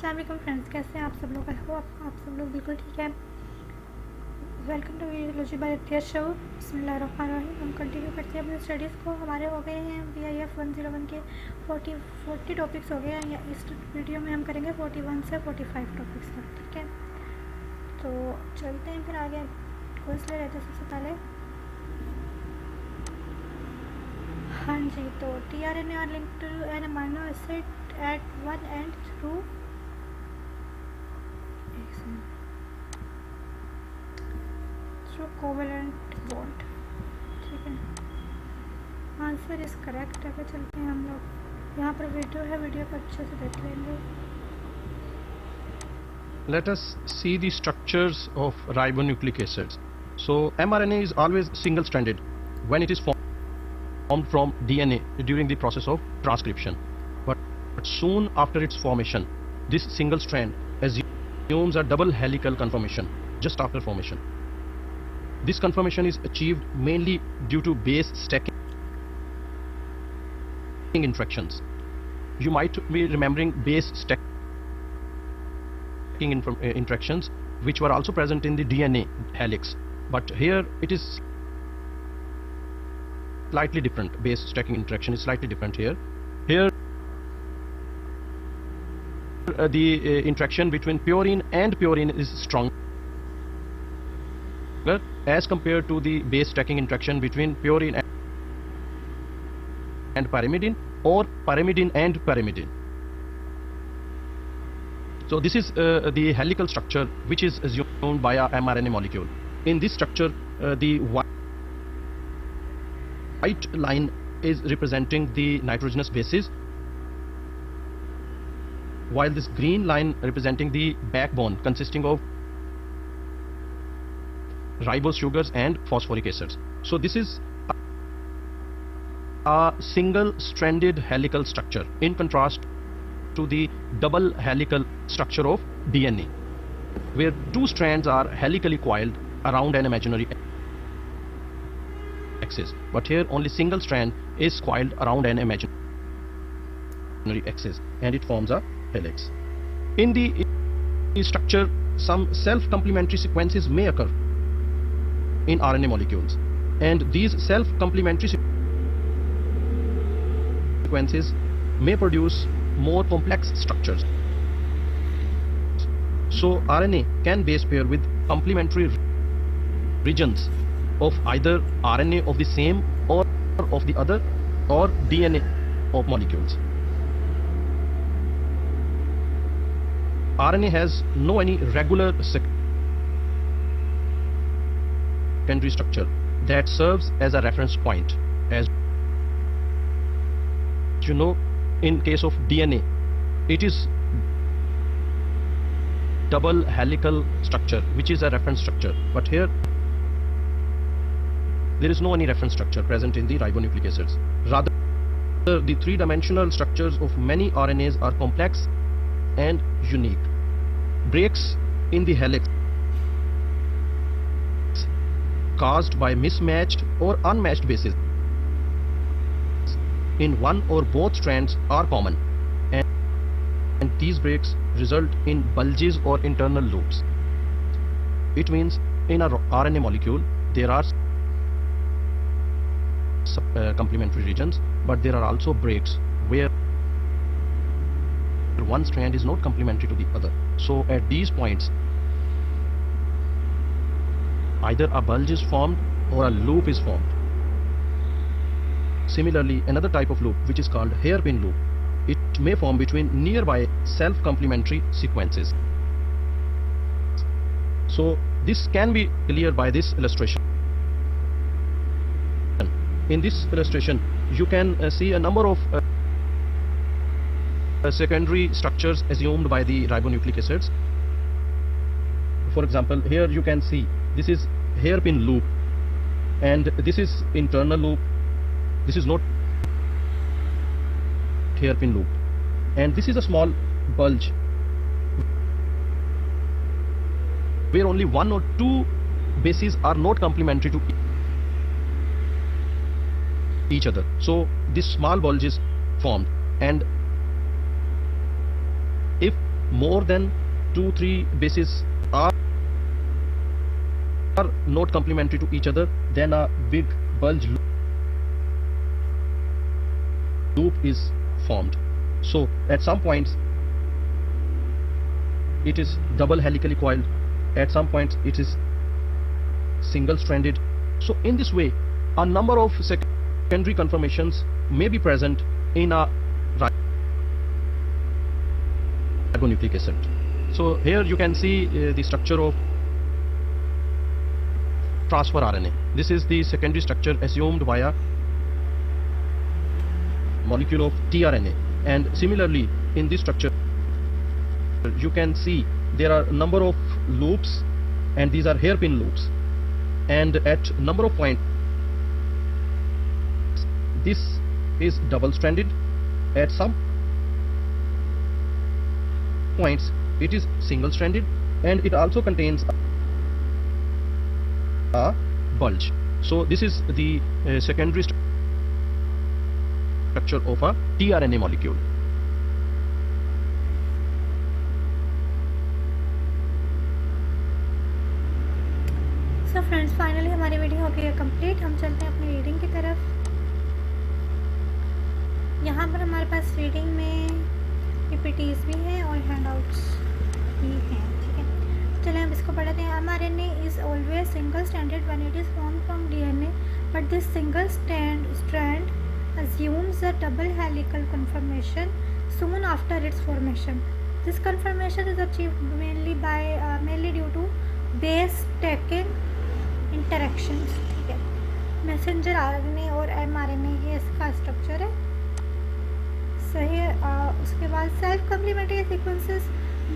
अस्सलाम वालेकुम फ्रेंड्स, कैसे हैं आप सब लोग? आई होप आप सब लोग बिल्कुल ठीक है। वेलकम टू वीडियोलॉजी बाय अख्तियार शो। बिस्मिल्लाहिर्रहमानिर्रहीम। हम कंटिन्यू करते हैं अपने स्टडीज़ को। हमारे हो गए हैं BIF 101 के 40 टॉपिक्स हो गए हैं, या इस वीडियो में हम करेंगे 41 से 45 टॉपिक्स तक, ठीक है। तो चलते हैं फिर आगे। क्विज ले लेते हैं सबसे पहले। हाँ जी, तो tRNA are linked to an amino acid at one and through covalent bond, ठीक है। Answer is correct. आगे चलते हैं हम लोग। यहाँ पर वीडियो है, वीडियो को अच्छे से देख लेंगे। Let us see the structures of ribonucleic acids. So mRNA is always single-stranded when it is formed from DNA during the process of transcription. But soon after its formation, this single strand assumes a double helical conformation just after formation. This conformation is achieved mainly due to base stacking interactions. You might be remembering base stacking interactions which were also present in the DNA helix, but here it is slightly different. Base stacking interaction is slightly different here. The interaction between purine and purine is stronger as compared to the base stacking interaction between purine and pyrimidine, or pyrimidine and pyrimidine. So this is the helical structure which is assumed by a mRNA molecule. In this structure, the white line is representing the nitrogenous bases, while this green line representing the backbone consisting of ribose sugars and phosphoric acids. So this is a single-stranded helical structure in contrast to the double helical structure of DNA, where two strands are helically coiled around an imaginary axis, but here only single strand is coiled around an imaginary axis and it forms a helix. In the structure, some self-complementary sequences may occur in RNA molecules, and these self-complementary sequences may produce more complex structures. So RNA can base pair with complementary regions of either RNA of the same or of the other, or DNA of molecules. RNA has no any regular secondary structure that serves as a reference point. As you know, in case of DNA, it is double helical structure which is a reference structure, but here there is no any reference structure present in the ribonucleic acids. Rather, the three-dimensional structures of many RNAs are complex and unique. Breaks in the helix caused by mismatched or unmatched bases in one or both strands are common, and these breaks result in bulges or internal loops. It means in a RNA molecule there are complementary regions, but there are also breaks where one strand is not complementary to the other. So at these points, either a bulge is formed or a loop is formed. Similarly, another type of loop, which is called hairpin loop, it may form between nearby self-complementary sequences. So this can be cleared by this illustration. In this illustration, you can see a number of secondary structures assumed by the ribonucleic acids. For example, here you can see this is hairpin loop, and this is internal loop. This is not hairpin loop, and this is a small bulge where only one or two bases are not complementary to each other. So this small bulge is formed, and if more than 2-3 bases are not complementary to each other, then a big bulge loop is formed. So at some points it is double helically coiled, at some points it is single stranded. So in this way a number of secondary conformations may be present in a ribonucleic acid. So here you can see the structure of transfer RNA. This is the secondary structure assumed via molecule of tRNA, and similarly in this structure you can see there are a number of loops, and these are hairpin loops, and at number of points this is double stranded, at some points it is single stranded, and it also contains a bulge. So this is the secondary structure of a tRNA molecule. So friends, finally हमारी video हो गई है complete. हम चलते हैं अपनी reading की तरफ. यहाँ पर हमारे पास रीडिंग में पीपीटीज भी हैं और हैंडआउट्स भी हैं. ठीक है, चलिए हम इसको पढ़ते हैं. mRNA is always single stranded when it is formed from DNA, but this single strand assumes a double helical conformation soon after its formation. This conformation is achieved mainly due to base stacking interactions. ठीक है, messenger RNA और mRNA ये इसका structure है. सही है. उसके बाद self complementary sequences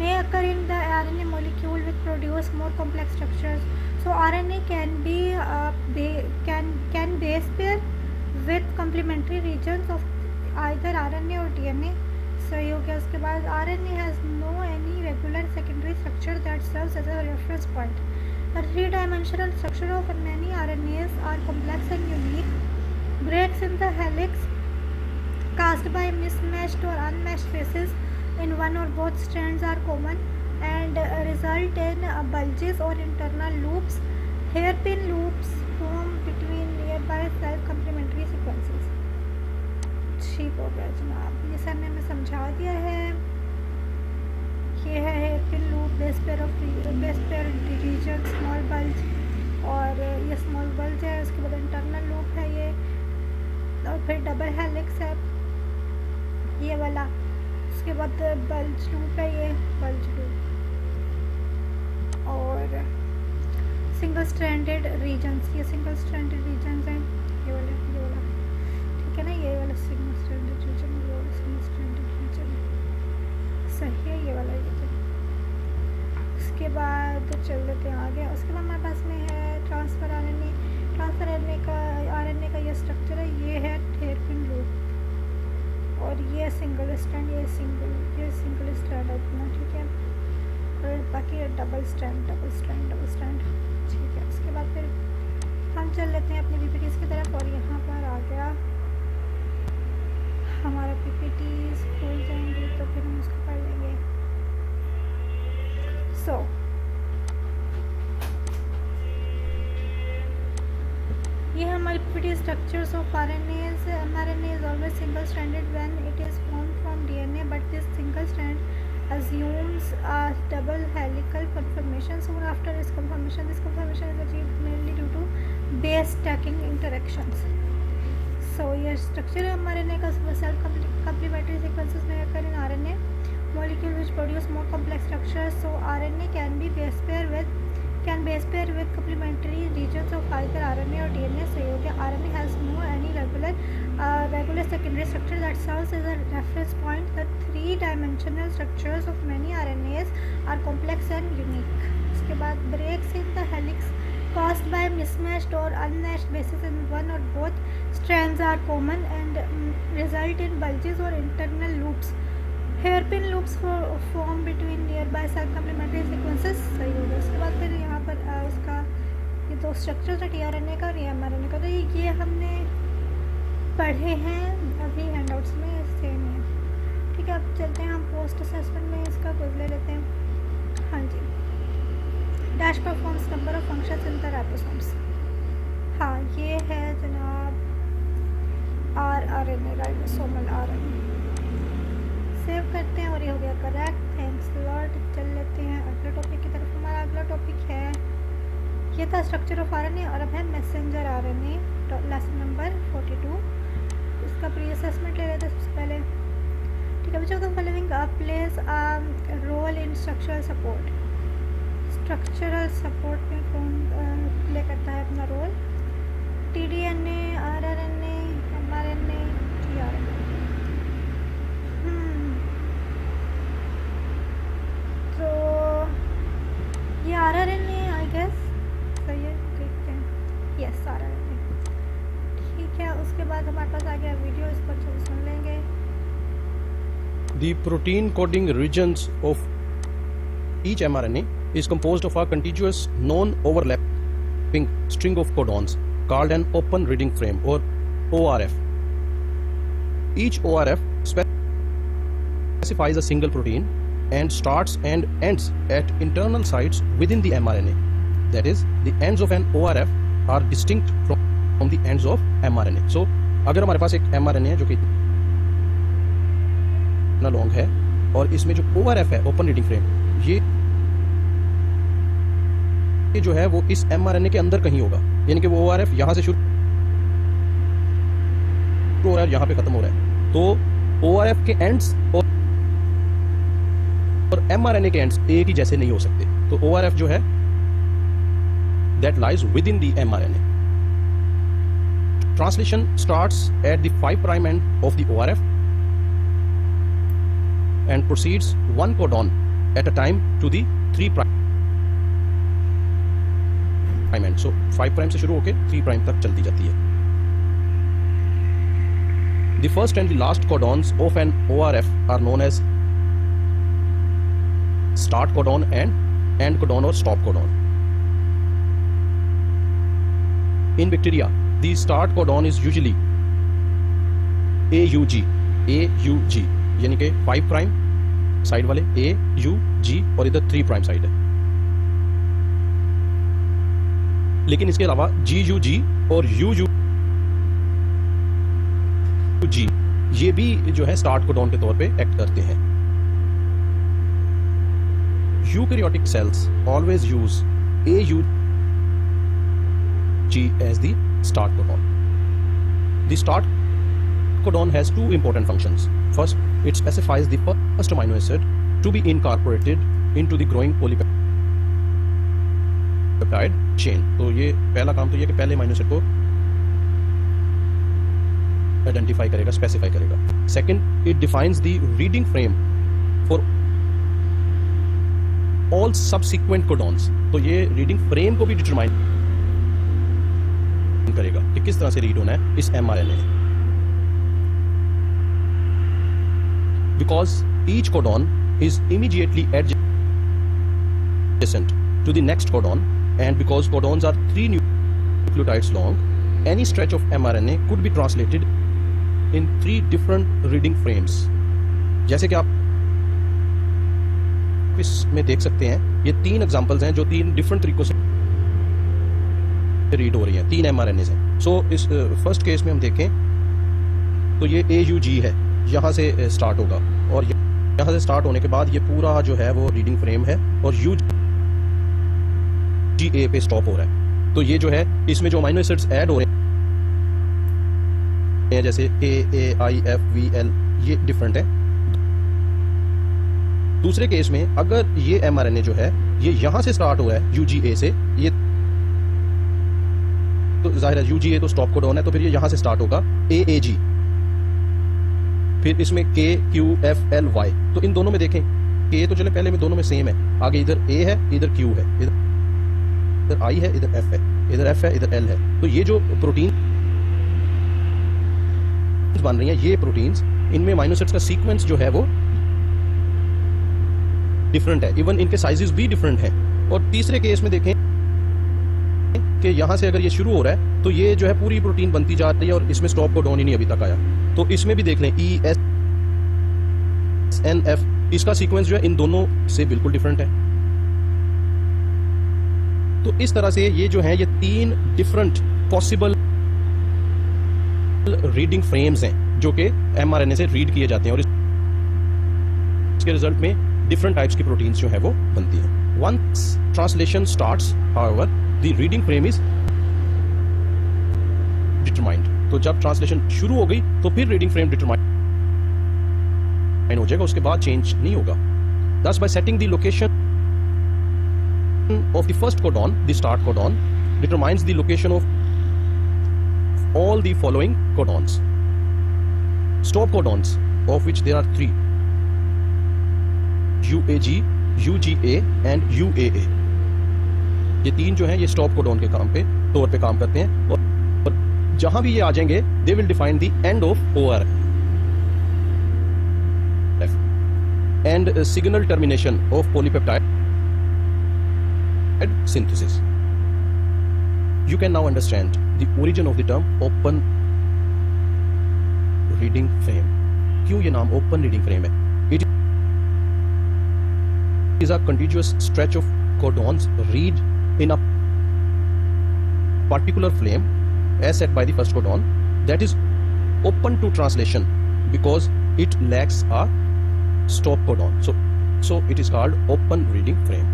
may occur in the RNA molecule which produce more complex structures. So RNA can base pair with complementary regions of either RNA or DNA. सही हो गया. उसके बाद RNA has no any regular secondary structure that serves as a reference point. The three-dimensional structure of many RNAs are complex and unique. Breaks in the helix caused by mismatched or unmatched bases in one or both strands are common and result in bulges or internal loops. Hairpin loops form between nearby self complementary sequences. ठीक हो गया जनाब, ये sir ने हमें समझा दिया है. ये है hairpin loop, base pair region, small bulge, और ये स्मॉल बल्ज है. उसके बाद इंटरनल लूप है ये, और फिर डबल हेलिक्स है ये वाला. उसके बाद बल्ज लूप है ये, बल्ज लूप, और सिंगल स्ट्रैंडेड रीजन्स, ये सिंगल स्ट्रैंडेड रीजन्स हैं. ये वाला ठीक है ना, ये वाला सिंगल स्ट्रैंडेड रीजन, ये वाला सिंगल स्ट्रैंडेड रीजन. सही है, ये वाला रीजन. उसके बाद चल लेते हैं आगे. उसके बाद हमारे पास में है ट्रांसफर आरएनए. ट्रांसफर आरएनए का ये स्ट्रक्चर है. ये है हेयरपिन लूप, और ये सिंगल स्ट्रैंड, ये सिंगल स्ट्रैंड अपना. ठीक है, और बाकी डबल स्ट्रैंड. ठीक है. उसके बाद फिर हम चल लेते हैं अपने पीपीटीज की तरफ, और यहाँ पर आ गया हमारा पीपीटीज. खुल जाएंगे तो फिर हम उसको पढ़ लेंगे. सो ये हमारी PPT structures of RNAs. mRNA is always single stranded when it is formed from DNA, but this single strand assumes a double helical conformation soon after its conformation. This conformation is achieved mainly due to base stacking interactions. So ये structure है mRNA का. Self complementary sequences may occur in RNA molecule which produce more complex structures. So RNA can base pair with complementary regions of either RNA or DNA. So RNA has no any regular secondary structure that serves as a reference point. The three-dimensional structures of many RNAs are complex and unique. उसके बाद breaks in the helix caused by mismatched or unmatched bases in one or both strands are common and result in bulges or internal loops. Hairpin loops form between nearby self complementary sequences. सही हो गया. उसके बाद फिर यहाँ पर उसका ये दो स्ट्रक्चर्स है tRNA का और mRNA का. तो ये हमने पढ़े हैं अभी हैंडआउट्स में, सेम है. ठीक है, अब चलते हैं हम पोस्ट असेसमेंट में, इसका क्विज ले लेते हैं। हाँ जी, dash performs number of functions in the ribosomes. हाँ, ये है जनाब RNA, राइबोसोमल RNA। सेव करते हैं और ये हो गया करेक्ट, थैंक्स लॉट। चल लेते हैं अगले टॉपिक की तरफ। हमारा अगला टॉपिक है, ये था स्ट्रक्चर ऑफ RNA और अब है मैसेंजर RNA, लेसन नंबर 42। इसका प्री असेसमेंट ले लेते हैं सबसे पहले। ठीक है बच्चों, the following plays role in structural support. Structural support में कौन प्ले करता है अपना role? TDNA, RNA, mRNA, tRNA। तो ये RNA आई गेस सही है, देखते हैं। Yes, RNA। ठीक है, उसके बाद हमारे पास आ गया वीडियो, इस पर थोड़ा सुन लेंगे। The protein coding regions of each mRNA is composed of a contiguous non-overlapping string of codons called an open reading frame or ORF. Each ORF specifies a single protein and starts and ends at internal sites within the mRNA. That is, the ends of an ORF are distinct from the ends of mRNA. So, अगर हमारे पास एक mRNA है जो कि इतना long है और इसमें जो ORF है, ओपन रीडिंग फ्रेम, ये जो है वो इस mRNA के अंदर कहीं होगा, यानी कि वो ORF यहाँ से शुरू हो रहा है, यहाँ पे खत्म हो रहा है। तो ORF के एंड्स और mRNA के एंड्स एक ही जैसे नहीं हो सकते। तो ORF जो है that lies within the mRNA. Translation starts at the 5' end of the ORF and proceeds one codon at a time to the 3' end. So 5' से शुरू होकर 3' तक चलती जाती है। The first and the last codons of an ORF are known as start codon and end codon or stop codon. In bacteria, the start codon is usually AUG, यानी कि 5' side वाले AUG और इधर 3' साइड है। लेकिन इसके अलावा GUG और UUG ये भी जो है स्टार्ट कोडॉन के तौर पे एक्ट करते हैं। Eukaryotic cells always use AUG as the start codon. The start codon has two important functions. First, it specifies the first amino acid to be incorporated into the growing polypeptide chain. तो ये पहला काम तो ये कि पहले amino acid को identify करेगा, स्पेसिफाई करेगा। Second, it defines the reading frame for all subsequent codons. तो ये रीडिंग फ्रेम को भी डिटरमाइन करेगा कि किस तरह से रीड होना है इस mRNA। Because each codon is immediately adjacent to the next codon and because codons are 3 nucleotides long, any stretch of mRNA could be translated in 3 different reading frames. जैसे कि आप इसमें देख सकते हैं, ये 3 एग्जांपल्स हैं जो 3 डिफरेंट तरीकों से रीड हो रही हैं, 3 mRNA से। सो इस फर्स्ट केस में हम देखें तो ये AUG है, यहाँ से स्टार्ट होगा और यहाँ से स्टार्ट होने के बाद ये पूरा जो है वो रीडिंग फ्रेम है और UGA पे स्टॉप हो रहा है। तो ये जो है इसमें जो अमीनो एसिड्स ऐड हो रहे हैं जैसे AAIFVL ये डिफरेंट है। दूसरे केस में अगर ये mRNA जो है ये यहाँ से स्टार्ट हो रहा है UGA से, ये तो जाहिर है UGA तो स्टॉप कोडॉन है, तो फिर ये यहाँ से स्टार्ट होगा AAG, फिर इसमें KQFLY। तो इन दोनों में देखें K तो चले पहले में दोनों में सेम है, आगे इधर A है इधर Q है, इधर I है इधर F है, इधर F है इधर L है। तो ये जो प्रोटीन बन रही हैं ये प्रोटीन्स, इनमें अमीनो एसिड्स का सीक्वेंस जो है वो डिफरेंट है, इवन इनके साइजेस भी डिफरेंट हैं। और तीसरे केस में देखें कि यहाँ से अगर ये शुरू हो रहा है तो ये जो है पूरी प्रोटीन बनती जा रही है और इसमें स्टॉप कोडॉन ही नहीं अभी तक आया। तो इसमें भी देख लें ES एन एफ, इसका सीक्वेंस जो है इन दोनों से बिल्कुल डिफरेंट है। तो इस तरह से ये जो है ये 3 डिफरेंट पॉसिबल रीडिंग फ्रेम्स हैं जो कि एमआरएनए से रीड किए जाते हैं, और इसके रिजल्ट में डिफरेंट टाइप्स की प्रोटीन्स जो है वो बनती हैं। Once translation starts, however, the reading frame is determined. तो जब ट्रांसलेशन शुरू हो गई तो फिर रीडिंग फ्रेम डिटरमाइंड हो जाएगा, उसके बाद चेंज नहीं होगा। Thus, by setting the location of the first codon, the start codon, determines the location of all the following codons. Stop codons, of which there are 3: UAG, UGA and UAA. ये 3 जो हैं ये stop codon के तौर पे काम करते हैं, और जहां भी ये आ जाएंगे they will define the end of ORF and signal termination of polypeptide synthesis. You can now understand the origin of the term open reading frame. क्यों ये नाम open reading frame है? It is a contiguous stretch of codons read in a particular frame as set by the first codon that is open to translation because it lacks a stop codon. So it is called open reading frame.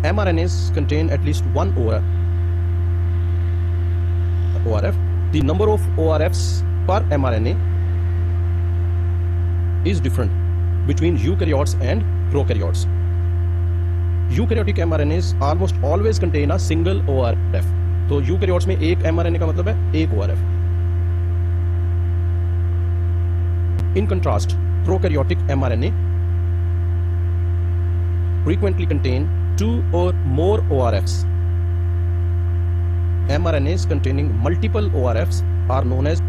mRNAs contain at least one ORF. The number of ORFs per mRNA is different between eukaryotes and prokaryotes. Eukaryotic mRNAs almost always contain a single ORF. तो eukaryotes में एक mRNA का मतलब है एक ORF. In contrast, prokaryotic mRNA frequently contain 2 or more ORFs. mRNAs containing multiple ORFs are known as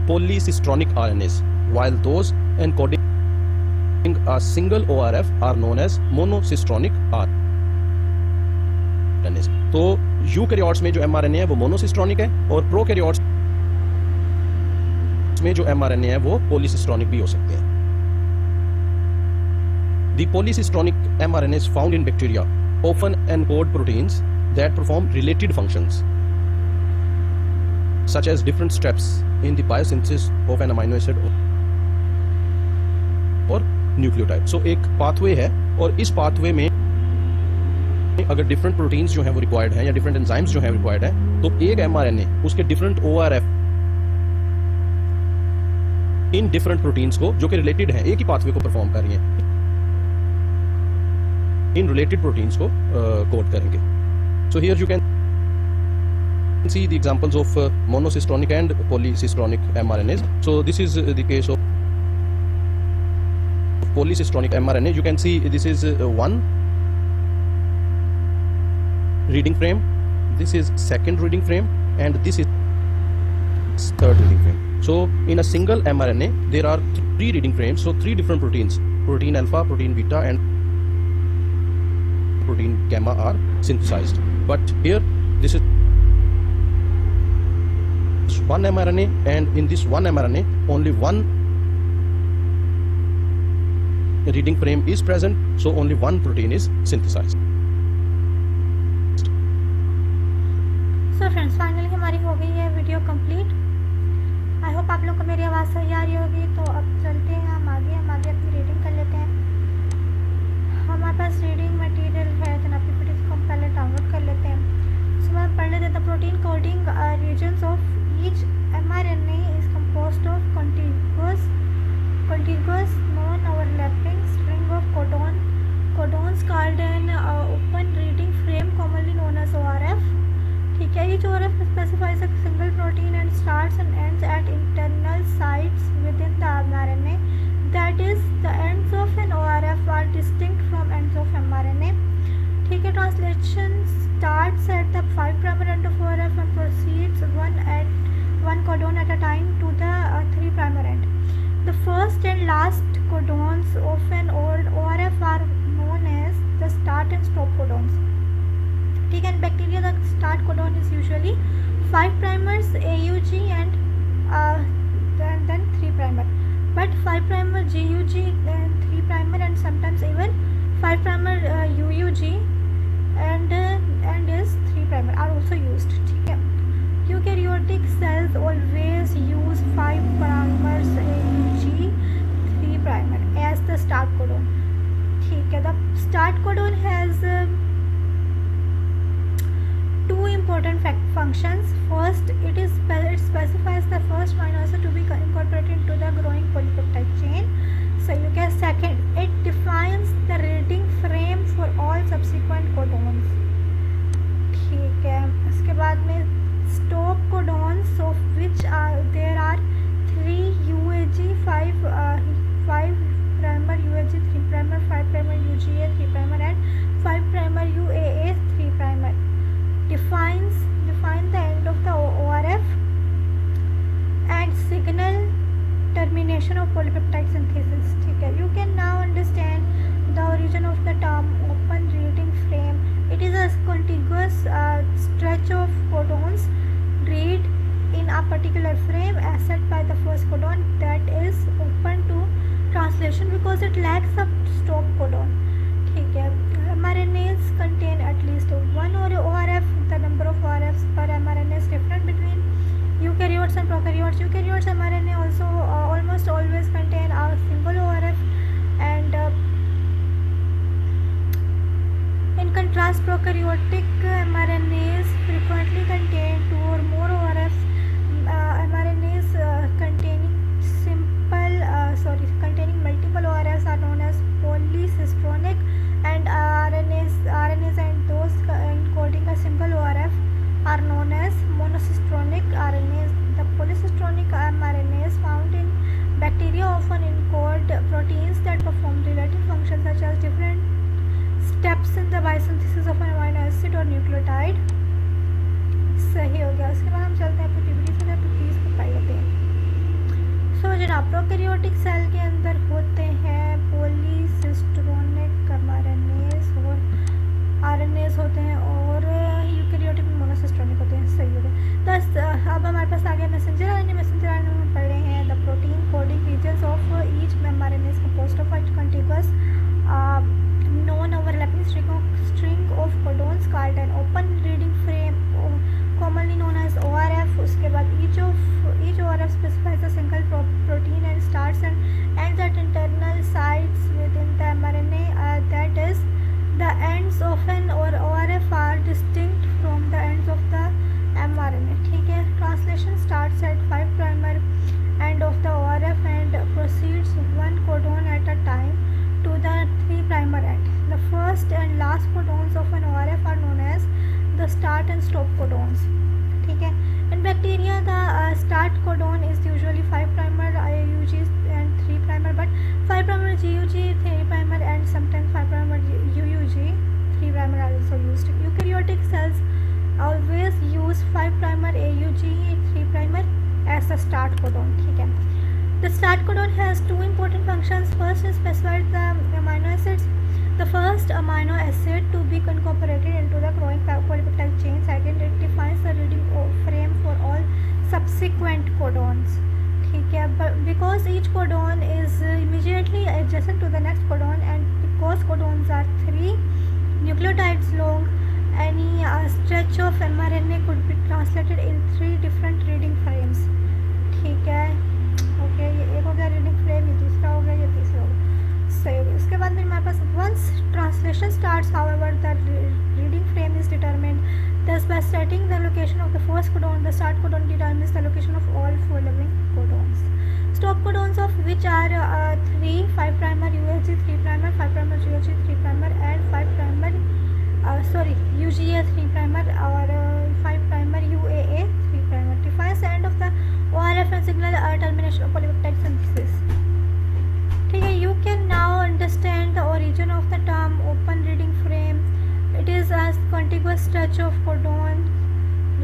polycistronic RNAs, while those encoding a single ORF are known as monocistronic RNAs. तो eukaryotes में जो mRNA है वो monocistronic है, और prokaryotes में जो mRNA है वो पॉलीसिस्ट्रॉनिक भी हो सकते हैं। The polycistronic mRNAs found in bacteria often encode proteins that perform related functions, such as different steps in the biosynthesis of an amino acid or nucleotide. So एक pathway है, और इस pathway में अगर different proteins जो हैं वो required हैं या different enzymes जो हैं required हैं, तो एक mRNA उसके different ORF इन different proteins को जो कि related हैं, एक ही pathway को perform कर रही हैं, इन related proteins को code करेंगे. So here you can see the examples of monocistronic and polycistronic mRNAs. So this is the case of polycistronic mRNA. You can see this is one reading frame, this is second reading frame, and this is third reading frame. So in a single mRNA there are 3 reading frames, so 3 different proteins, protein alpha, protein beta and protein gamma are synthesized. But here this is one mRNA, and in this one mRNA only one reading frame is present, so only one protein is synthesized. So friends finally हमारी हो गई है video complete. I hope आप लोग को मेरी आवाज़ सही आ रही होगी। तो अब चलते हैं हम आगे अपनी रीडिंग कर लेते हैं। हमारे पास रीडिंग मटेरियल है जनाब की, फिर इसको हम पहले डाउनलोड कर लेते हैं। उसमें पढ़ लेते हैं। The protein coding regions of each mRNA is composed of contiguous non-overlapping string of codons called an open reading frame, commonly known as ORF. ठीक है, each ORF specifies a single protein and starts and ends at internal sites within the mRNA. That is, the ends of an ORF are distinct from ends of mRNA. ठीक है, translation starts at the 5' end of ORF and proceeds one codon at a time to the 3' end. The first and last codons of an ORF are known as the start and stop codons. ठीक है, in bacteria the start codon is usually 5' AUG and and then 3 primer. But 5 primer GUG and 3 primer and sometimes even 5 primer UUG and is 3 primer are also used. ठीक है. Eukaryotic cells always use 5 primers AUG 3 primer as the start codon. ठीक है. The start codon has two important functions. First, it specifies the first amino acid to be incorporated into the growing polypeptide chain. So you can second, it defines the reading frame for all subsequent codons. ठीक है. इसके बाद में stop codons of which there are 3 UAG 5 primer UAG 3 primer 5 primer UGA 3 primer and 5 primer UAA 3 primer define the end of the ORF and signal termination of polypeptide synthesis. ठीक है. You can now understand the origin of the term open reading frame. It is a contiguous stretch of codons read in a particular frame as set by the first codon that is open to translation because it lacks a stop codon. ठीक है. mRNAs contain at least one ORF. The number of ORFs per mRNA is different between eukaryotes and prokaryotes. Eukaryotes mRNA also almost always contain a single ORF, and in contrast, prokaryotic mRNAs frequently contain 2 or more ORFs. mRNAs containing multiple ORFs are known as polycistronic, and RNAs and those encoding a single ORF are known as monocistronic RNAs. The polycistronic mRNAs found in bacteria often encode proteins that perform related functions such as different steps in the biosynthesis of an amino acid or nucleotide. सही हो गया. उसके बाद हम चलते हैं पुटिबिलिटी से 30 को पाई होते हैं. सो जनाब, प्रोकैरियोटिक सेल के अंदर होते हैं पॉलीसिस्ट्रोनिक mRNAs और RNAs होते हैं, और यूकैरियोटिक में मोनोसिस्ट्रोनिक होते हैं. सही हो गया. अब हमारे पास आ गया मैसेंजर RNA. मैसेंजर RNA में पढ़ रहे हैं the protein coding regions of each mRNA is composed of a contiguous non-overlapping string of codons called an open reading frame, commonly known as ORF. उसके बाद each ORF specifies a single protein and starts and ends at internal sites within the mRNA. That is, the ends of an ORF are distinct from the ends of the mRNA. ठीक है. Translation starts at 5 primer end of the ORF and proceeds one codon at a time to the 3 primer end. The first and last codons of an ORF are known as the start and stop codons. ठीक है. In bacteria, the start codon is usually 5 primer IUG and 3 primer, but 5 primer GUG 3 primer and sometimes 5 primer UUG 3 primer are also used. Eukaryotic cells always use 5 primer AUG 3 primer as the start codon. ठीक है. The start codon has two important functions. First, it specifies the amino acids. The first amino acid to be incorporated into the growing polypeptide chain. Second, it defines the reading frame for all subsequent codons. ठीक है. Because each codon is immediately adjacent to the next codon, and because codons are 3 nucleotides long, any stretch of mRNA could be translated in 3 different reading frames. ठीक है. Okay, ये एक हो गया reading frame, ये दूसरा हो गया, ये तीसरा हो गया. सही हो गया. उसके बाद में हमारे पास once translation starts, however, the reading frame is determined. Thus, by setting the location of the first codon, the start codon determines the location of all following codons. Stop codons, of which are 3 5 primer UAG 3 primer 5 primer GUG 3 primer and 5 primer UGA 3 primer or 5 primer UAA 3 primer defines the end of the ORF and signal termination of polypeptide synthesis. ठीक है. You can now understand the origin of the term open reading frame. It is a contiguous stretch of codon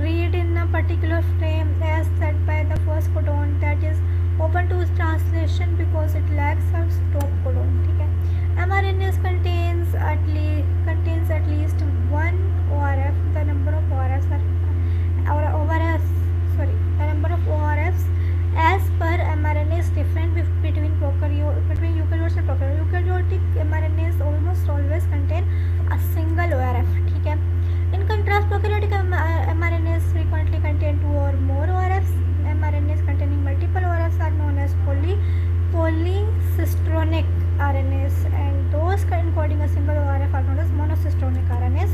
read in a particular frame as set by the first codon that is open to translation because it lacks a stop codon. ठीक है. mRNA contains at least one ORF. The number of ORFs as per single ORF are known as monocystonic RNAs.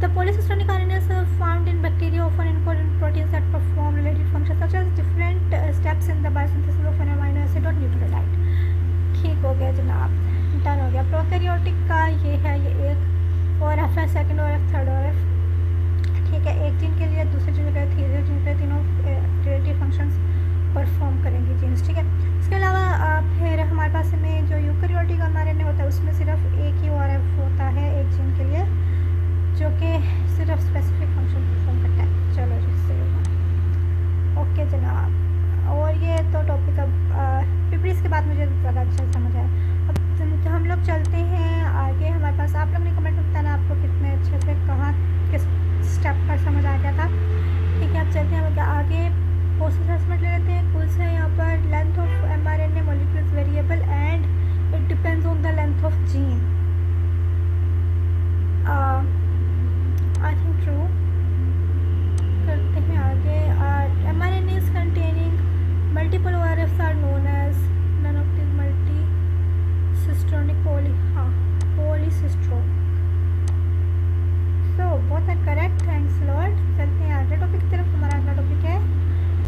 The polycystonic RNAs are found in bacteria, often encoded in proteins that perform related functions such as different steps in the biosynthesis of an amino acid or nucleotide. ठीक हो गया जनाब, done हो गया। Prokaryotic का ये है, ये एक ORF है, सेकंड ORF, थर्ड ORF, ठीक है। एक जीन के लिए, दूसरे जीन के लिए, तीसरे जीन के लिए, तीनों रिलेटिव फंक्शंस परफॉर्म करेंगे जीन्स, ठीक है। इसके अलावा फिर हमारे पास में जो यूकैरियोटिक mRNA होता है उसमें सिर्फ एक ही ORF होता है एक जीन के लिए, जो कि सिर्फ स्पेसिफिक फंक्शन परफॉर्म करता है। चलो जी, सही, ओके जनाब। और ये तो टॉपिक अब पिपरीज के बाद मुझे ज़्यादा अच्छा समझ आया। अब तो हम लोग चलते हैं आगे। हमारे पास आप लोग ने कमेंट में बताना आपको कितने अच्छे से कहाँ किस स्टेप पर समझ आ गया था, ठीक है। अब चलते हैं हम आगे। पोस्ट असेसमेंट ले लेते हैं। कुल से यहाँ पर length of mRNA molecule is variable and it depends on the length of gene. I think true. करते हैं आगे। mRNA is containing multiple ORFs are known as none of these multicystonic polycystonic. So both are correct. Thanks Lord. चलते हैं आगे topic की तरफ। हमारा अगला टॉपिक है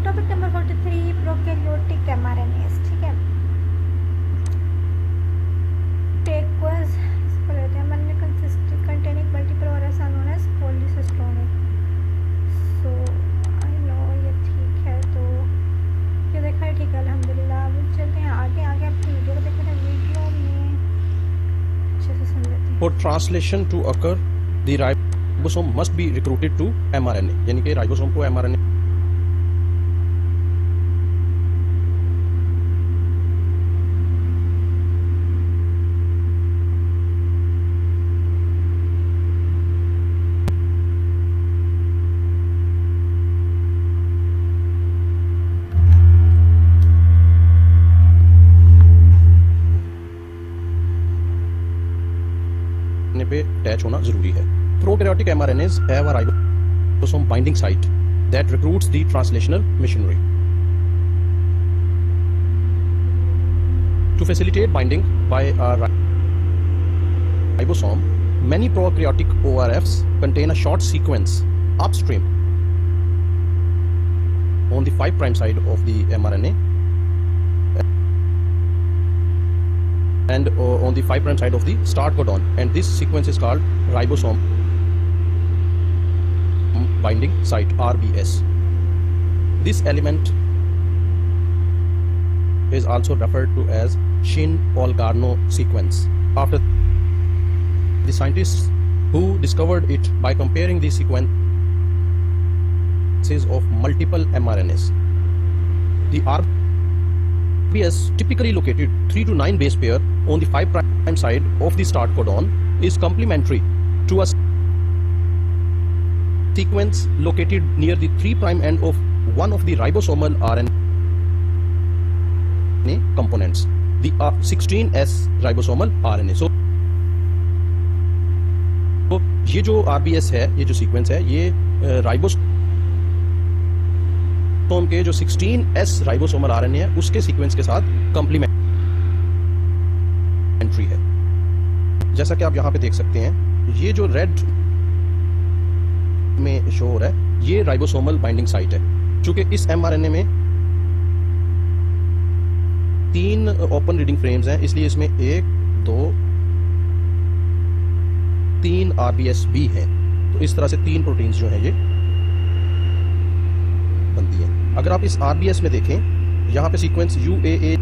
टॉपिक नंबर 43, प्रोकैरियोटिक mRNAs, ठीक है। टेक वाज इसको लेते हैं। mRNA containing multiple ORFs are known as polycystonic. So I know ये ठीक है, तो ये देखा है, ठीक है, अल्हम्दुलिल्लाह। अब चलते हैं आगे। आगे आपकी वीडियो को देखते हैं, वीडियो में अच्छे से समझ लेते हैं। For translation to occur, the ribosome must be recruited to mRNA, यानी कि राइबोसोम को mRNA पे अटैच होना जरूरी है। Prokaryotic mRNAs have a ribosome binding site that recruits the translational machinery. To facilitate binding by a ribosome, many prokaryotic ORFs contain a short sequence upstream on the 5' side of the mRNA and on the 5' side of the start codon, and this sequence is called ribosome binding site, RBS. This element is also referred to as Shinn-Olgarno sequence, after the scientists who discovered it by comparing the sequences of multiple mRNAs. The RBS, typically located 3 to 9 base pair on the 5' side of the start codon, is complementary to a sequence located near the 3' end of one of the ribosomal RNA components, the 16S ribosomal RNA. So ये जो RBS है, ये जो sequence है, ये ribosome के जो 16S ribosomal RNA है उसके सीक्वेंस के साथ कंप्लीमेंट्री है। जैसा कि आप यहाँ पे देख सकते हैं, ये जो रेड में शो हो रहा है, ये राइबोसोमल बाइंडिंग साइट है। चूंकि इस mRNA में 3 ओपन रीडिंग फ्रेम्स हैं, इसलिए इसमें 1, 2, 3 RBS भी हैं। तो इस तरह से 3 प्रोटीन्स जो हैं ये बनती हैं। अगर आप इस RBS में देखें, यहाँ पे सीक्वेंस UAA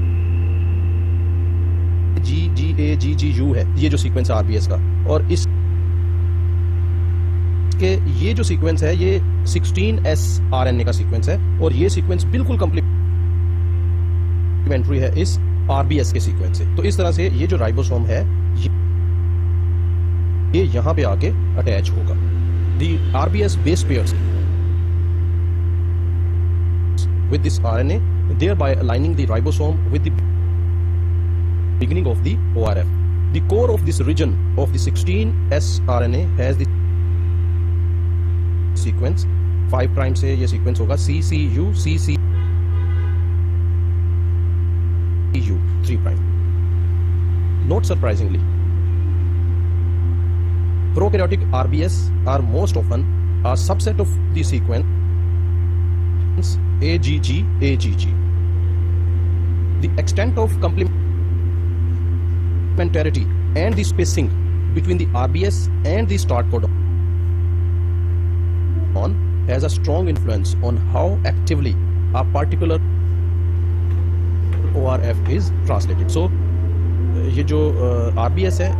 GGAGGU है, ये जो सीक्वेंस है RBS का, और इस के ये जो सीक्वेंस है ये 16S RNA का सीक्वेंस है, और ये सीक्वेंस बिल्कुल कंप्लीमेंट्री है इस RBS के सीक्वेंस से। तो इस तरह से ये जो राइबोसोम है ये यहाँ पे आके अटैच होगा। The RBS base pairs with this RNA, thereby aligning the ribosome with the beginning of the ORF. The core of this region of the 16S RNA has the sequence 5' से ये sequence होगा CCU CCU 3'. Not surprisingly, Prokaryotic RBS are most often a subset of the sequence AGG. The extent of complementarity and the spacing between the RBS and the start codon has a strong influence on how actively a particular ORF is translated. So ये जो RBS है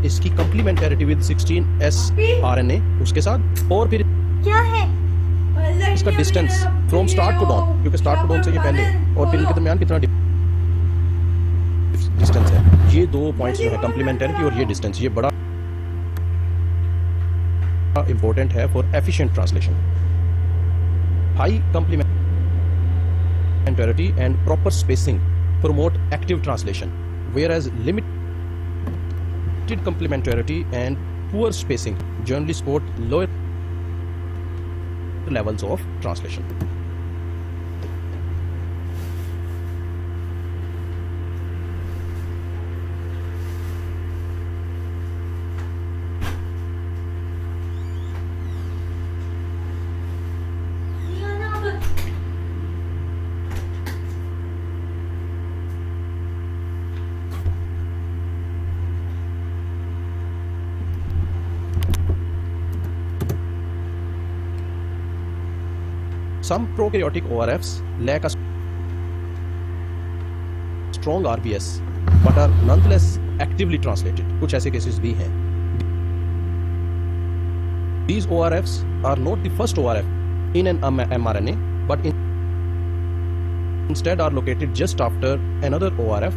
इसकी complementarity with 16S RNA उसके साथ और फिर क्या है इसका डिस्टेंस फ्रॉम स्टार्ट कोडॉन, क्योंकि स्टार्ट कोडॉन से ये पहले और फिर इनके दरमियान कितना डिस्टेंस है, ये दो पॉइंट्स जो है कंप्लीमेंटरिटी और ये डिस्टेंस, ये बड़ा इंपॉर्टेंट है for efficient translation. High complementarity and proper spacing promote active translation, whereas limited complementarity and poor spacing generally support lower levels of translation. Some prokaryotic ORFs lack a strong RBS but are nonetheless actively translated. कुछ ऐसे cases भी हैं. These ORFs are not the first ORF in an mRNA, but instead are located just after another ORF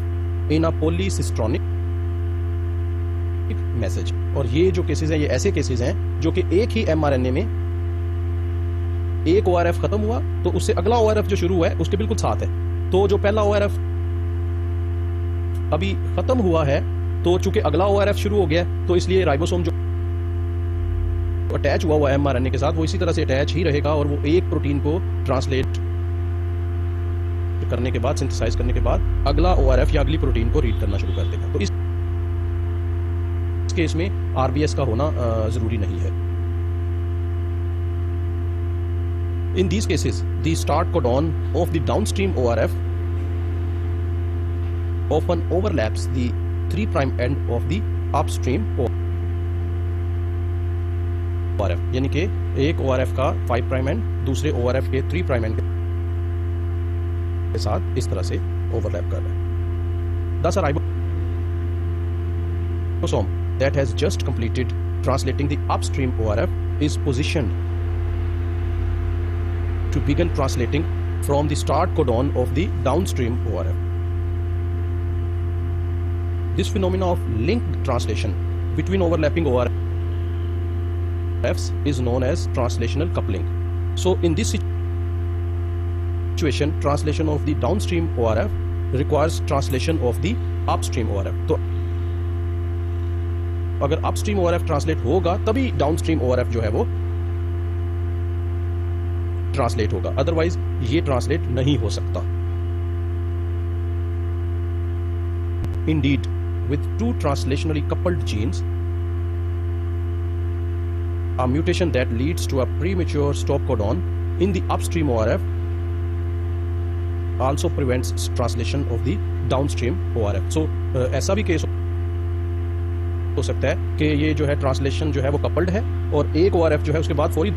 in a polycistronic message. और ये जो cases हैं, ये ऐसे cases हैं जो कि एक ही mRNA में एक ORF खत्म हुआ तो उससे अगला ORF जो शुरू हुआ है उसके बिल्कुल साथ है. तो जो पहला ORF अभी खत्म हुआ है तो चूंकि अगला ORF शुरू हो गया तो इसलिए राइबोसोम जो अटैच हुआ है mRNA के साथ वो इसी तरह से अटैच ही रहेगा और वो एक प्रोटीन को ट्रांसलेट करने के बाद, सिंथेसाइज करने के बाद अगला ORF या अगली प्रोटीन को रीड करना शुरू कर देगा. तो इस केस में RBS का होना जरूरी नहीं है. In these cases, the start codon of the downstream ORF often overlaps the 3' end of the upstream ORF. यानी कि एक ORF का 5' end दूसरे ORF के 3' end के साथ इस तरह से overlap कर रहा है. Thus, a ribosome that has just completed translating the upstream ORF is positioned to begin translating from the start codon of the downstream ORF. This phenomena of linked translation between overlapping ORFs is known as translational coupling. So in this situation, translation of the downstream ORF requires translation of the upstream ORF. तो अगर upstream ORF translate होगा तभी downstream ORF जो है वो translate होगा, otherwise ये translate नहीं हो सकता. Indeed, with two translationally coupled genes, a mutation that leads to a premature stop codon in the upstream ORF also prevents translation of the downstream ORF. So, ऐसा भी केस हो सकता है कि ये जो है ट्रांसलेशन जो है वो कपल्ड है और एक ORF जो है उसके बाद फौरी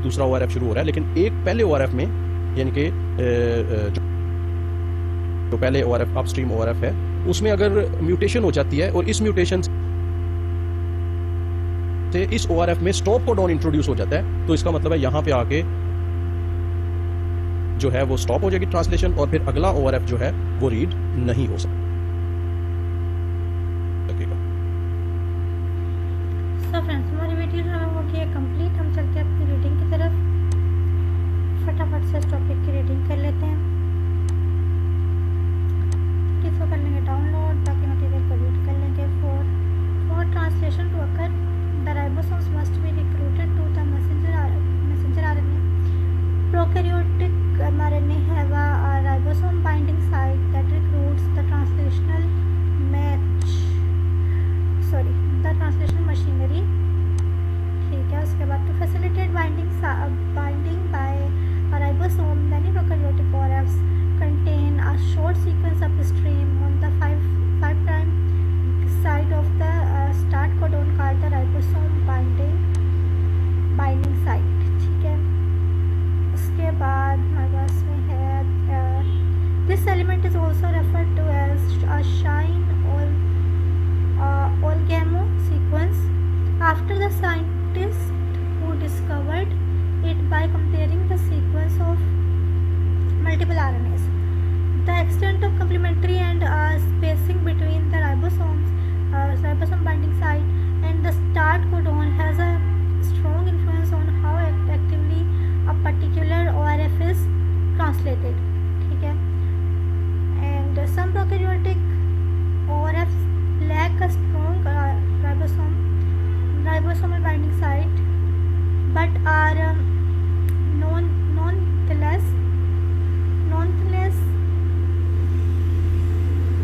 दूसरा ORF शुरू हो रहा है, लेकिन एक पहले ORF में यानी कि जो पहले ORF अपस्ट्रीम ORF है उसमें अगर म्यूटेशन हो जाती है और इस म्यूटेशन से इस ORF में स्टॉप कोडॉन इंट्रोड्यूस हो जाता है तो इसका मतलब है यहां पे आके जो है वो स्टॉप हो जाएगी ट्रांसलेशन और फिर अगला ORF जो है वो रीड नहीं हो सकता. सो फ्रेंड्स, हमारी वीडियो जो है वो की कंप्लीट. हम चलते हैं अपनी रीडिंग की तरफ. फटाफट से इस टॉपिक की रीडिंग कर लेते हैं. इसको कर लेंगे डाउनलोड, बाकी मटेरियल को रीड कर लेंगे. For translation to occur the ribosomes must be recruited to the messenger RNA. Prokaryotic mRNA have a ribosome binding site that recruits the translation ribosomal binding site, but are nonetheless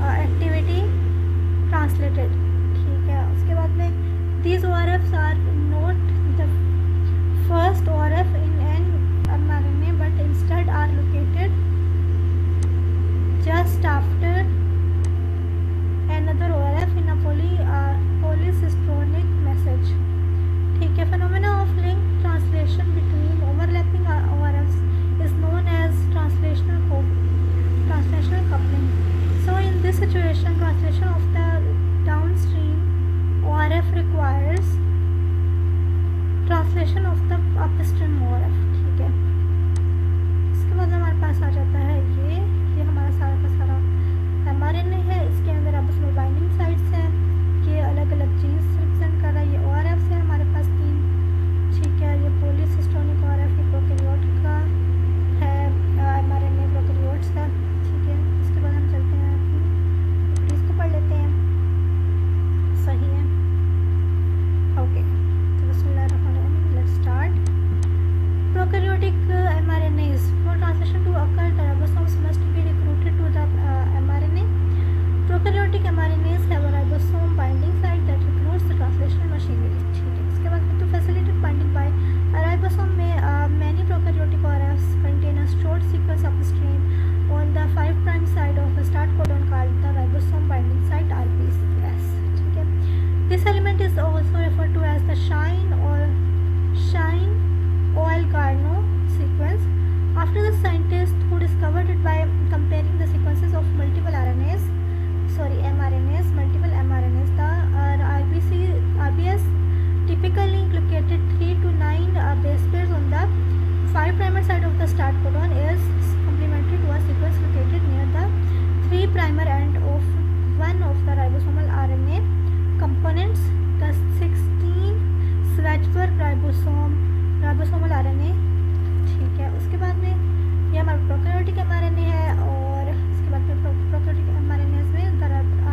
activity translated. ठीक है, उसके बाद में these ORFs are not the first ORF in an mRNA but instead are located just after another ORF in a polycistronic message. ठीक है, phenomena of link translation between overlapping ORFs is known as translational coupling. So in this situation, translation of the downstream ORF requires translation of the upstream ORF. ठीक है, इसके बाद हमारे पास आ जाता है ये हमारा सारा का सारा mRNA है. इसके अंदर ribosomal बाइंडिंग साइट्स हैं, ये अलग अलग जीन्स रिप्रेजेंट कर रहा है. ये ORFs है हमारे पास 3. ठीक है, ये पोलीसिस्टोनिक ORF ये प्रोकैरियोट का है, mRNA प्रोकैरियोट्स का. ठीक है, इसके बाद हम चलते हैं इसको पढ़ लेते हैं. सही है, ओके. तो बिस्मिल्लाहिर्रहमानिर्रहीम, let's start. Prokaryotic mRNAs. For translation to occur, the ribosomes must be recruited to the mRNA. Prokaryotic mRNAs have a ribosome binding site that recruits the translational machinery. ठीक है, इसके बाद to facilitate binding by a ribosome में many prokaryotic ORFs contain a short sequence upstream on the 5' side of the start codon called the ribosome binding site RBS. ठीक है, this element is also referred to as the Shine-Oel-Garneau sequence, after the scientist who discovered it by comparing the sequences of multiple mRNAs. The RBS typically located 3 to 9 base pairs on the 5' side of the start codon is complementary to a sequence located near the 3' end of one of the ribosomal RNA components, the 16 Schwarzberg ribosomal RNA. ठीक है, उसके बाद में ये हमारा prokaryotic mRNA है, और इसके बाद में प्रोकैरियोटिक mRNAs में the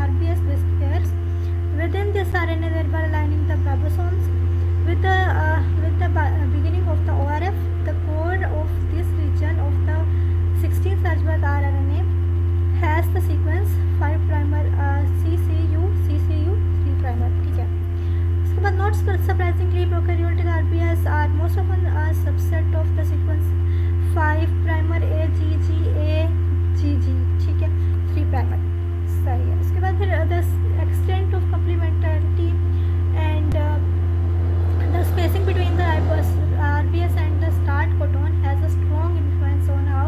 RBS base pairs within this RNA thereby aligning the ribosomes with the beginning of the ORF. The core of this region of the 16 Schwarzberg RNA has the sequence 5' CCU 3'. ठीक है, उसके बाद not surprisingly prokaryotic RBS are most often a subset of the sequence 5' AGG. ठीक है, 3'. सही है. उसके बाद फिर the extent of complementarity and the spacing between the RBS and the start codon has a strong influence on how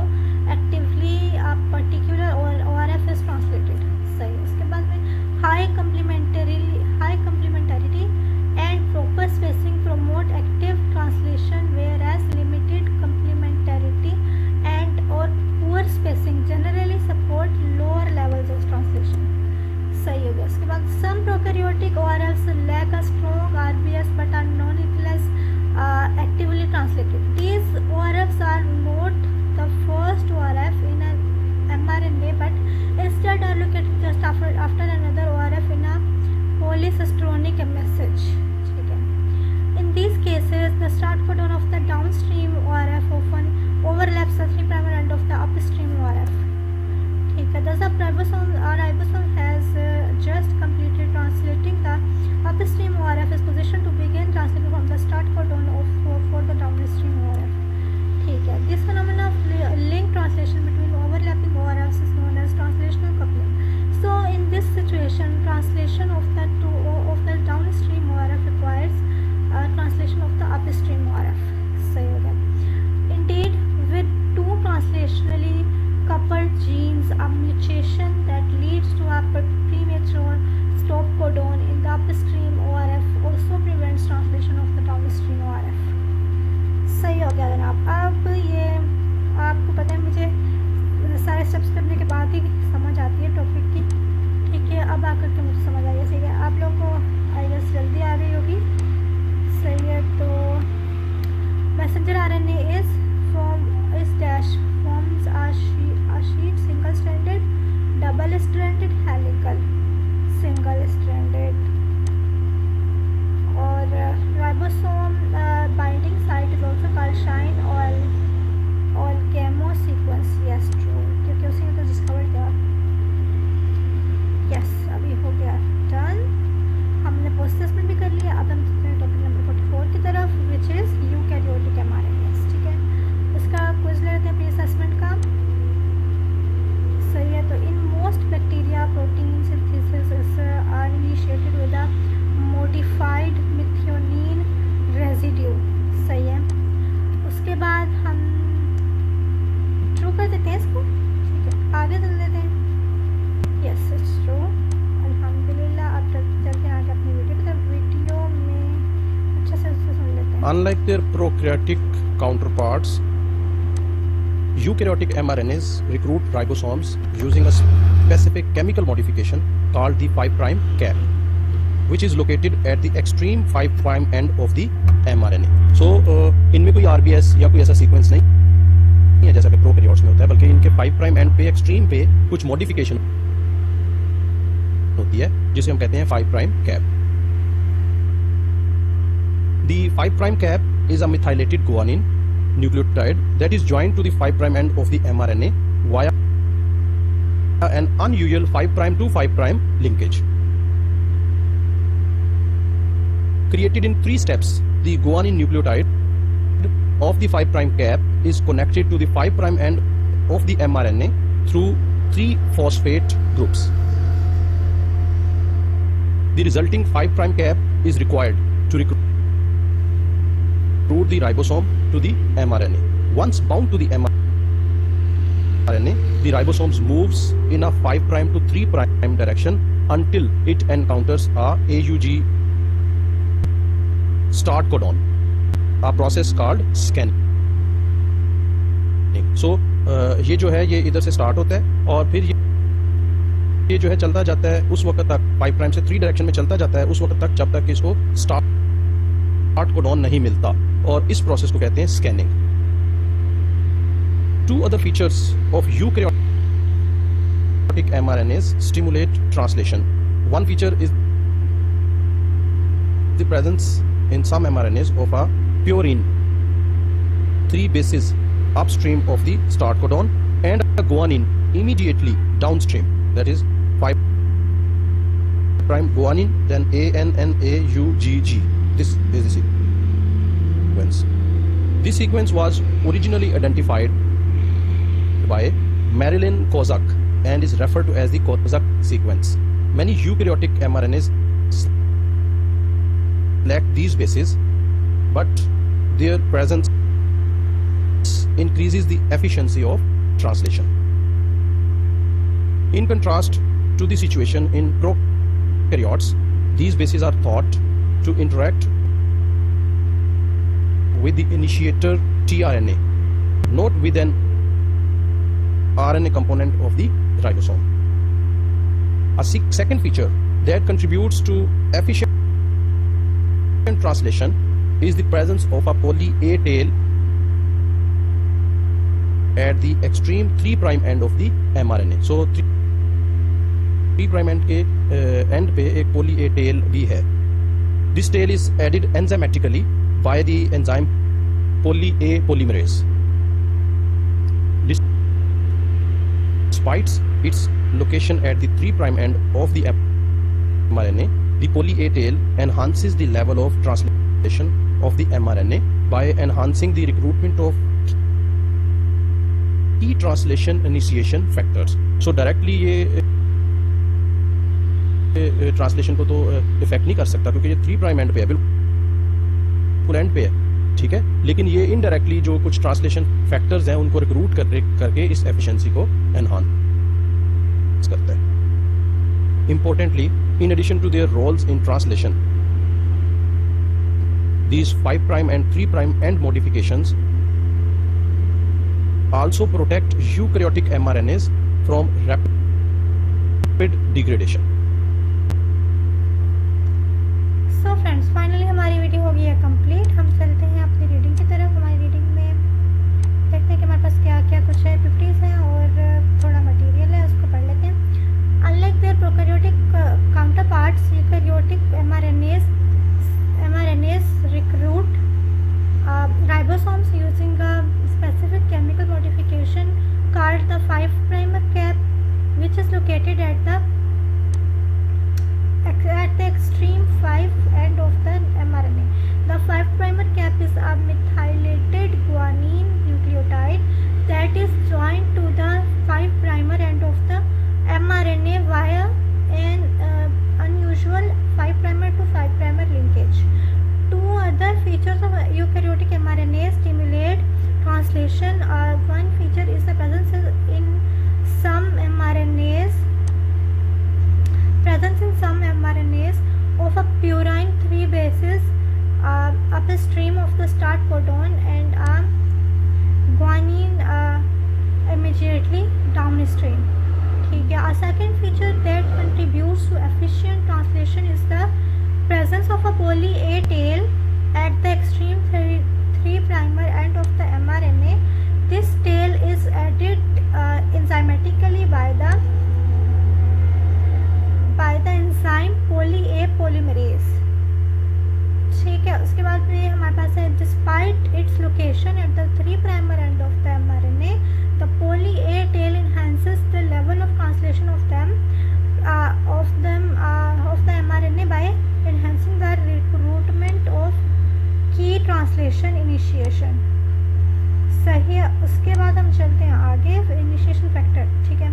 actively a particular ORF is translated. सही है. उसके बाद में high complementarity and proper spacing promote active translation, whereas limited complementarity and or poor spacing generally support lower levels of translation. सही हो गया. उसके बाद some prokaryotic ORFs lack a strong RBS but are nonetheless actively translated. These ORFs are not the first ORF in an mRNA but instead are located just after another ORF in a polycistronic message. ठीक है, in these cases the start codon of the downstream ORF often overlaps the 3' end of the upstream ORF. ठीक है, thus a ribosome has just completed translating the upstream ORF is positioned to begin translating from the start codon for the downstream ORF. ठीक है, this phenomenon of link translation between overlapping ORFs is known as translational coupling. So in this situation, translation of the downstream ORF requires translation of the upstream ORF. सही हो गया. Indeed, with two translationally coupled genes, a mutation that leads to a premature stop codon in the upstream ORF also prevents translation of the downstream ORF. सही हो गया जनाब. अब ये आपको पता है, मुझे सारे स्टेप्स करने के बाद ही समझ आती है टॉपिक की. ठीक है, अब आकर के मुझे समझ आई है. सही है, आप लोगों को आई गेस जल्दी आ रही होगी. सही है, तो messenger RNA is forms a sheet single stranded, double stranded, helical, single stranded. और Unlike their prokaryotic counterparts, eukaryotic mRNAs recruit ribosomes using a specific chemical modification called the 5' cap, which is located at the extreme 5' end of the mRNA. So इनमें कोई RBS या कोई ऐसा sequence नहीं है जैसा कि प्रोकैरियोट्स में होता है, बल्कि इनके 5' एंड पे एक्सट्रीम पे कुछ मॉडिफिकेशन होती है जिसे हम कहते हैं 5' cap. The 5' cap is a methylated guanine nucleotide that is joined to the 5' end of the mRNA via an unusual 5' to 5' linkage. Created in 3 steps, the guanine nucleotide of the 5' cap is connected to the 5' end of the mRNA through 3 phosphate groups. The resulting 5' cap is required to recruit the ribosome to the mRNA. Once bound to the mRNA, the ribosome moves in a 5' to 3' direction until it encounters a AUG start codon, a process called scanning. So ये जो है ये इधर से start होता है और फिर ये जो है चलता जाता है उस वक्त तक 5' से 3 डायरेक्शन में चलता जाता है उस वक्त तक जब तक इसको स्टार्ट कोडॉन नहीं मिलता, और इस प्रोसेस को कहते हैं scanning. 2 other features of eukaryotic mRNAs stimulate translation. One feature is the presence in some mRNAs of a purine 3 bases upstream of the start codon and a guanine immediately downstream, that is 5' guanine, then ANNAUGG. This is the sequence. This sequence was originally identified by Marilyn Kozak and is referred to as the Kozak sequence. Many eukaryotic mRNAs lack these bases, but their presence increases the efficiency of translation. In contrast to the situation in prokaryotes, these bases are thought to interact with the initiator tRNA, not with an RNA component of the ribosome. A second feature that contributes to efficient translation is the presence of a poly A tail at the extreme 3' end of the mRNA. So 3' end के end पे एक poly A tail भी है. This tail is added enzymatically by the enzyme poly A polymerase. Despite its location at the 3' end of the mRNA, the poly A tail enhances the level of translation of the mRNA by enhancing the recruitment of key translation initiation factors. So directly ये translation को तो effect नहीं कर सकता क्योंकि ये 3' and पे है, बिल्कुल एंड पे है, ठीक है, लेकिन ये इनडायरेक्टली जो कुछ ट्रांसलेशन फैक्टर्स हैं उनको रिक्रूट करके इस एफिशिएंसी को एनहांस करता है. Importantly, in addition to their roles in translation, these 5' and 3' end modifications also protect eukaryotic mRNAs from rapid degradation. So friends, finally हमारी वीडियो हो गई है कंप्लीट. हम चलते हैं अपनी रीडिंग की तरफ. हमारी रीडिंग में देखते हैं कि हमारे पास क्या क्या कुछ है. 50s हैं और थोड़ा मटेरियल है, उसको पढ़ लेते हैं. Unlike their prokaryotic counterparts, eukaryotic mRNAs recruit ribosomes using a specific chemical modification called the 5' cap, which is located at the extreme 5 end of the mRNA. The 5' cap is a methylated guanine nucleotide that is joined to the 5' end of the mRNA via an unusual 5' to 5' linkage. 2 other features of eukaryotic mRNAs stimulate translation. One feature is the presence in some mRNAs of a purine 3 bases upstream of the start codon and guanine immediately downstream. ठीक है. A second feature that contributes to efficient translation is the presence of a poly A tail at the extreme 3' end of the mRNA. This tail is added enzymatically by the enzyme poly A polymerase. ठीक है. उसके बाद में हमारे पास है despite its location at the 3' end of the mRNA, the poly A tail enhances the level of translation of the mRNA by enhancing the recruitment of key translation initiation. सही है. उसके बाद हम चलते हैं आगे. initiation factor. ठीक है.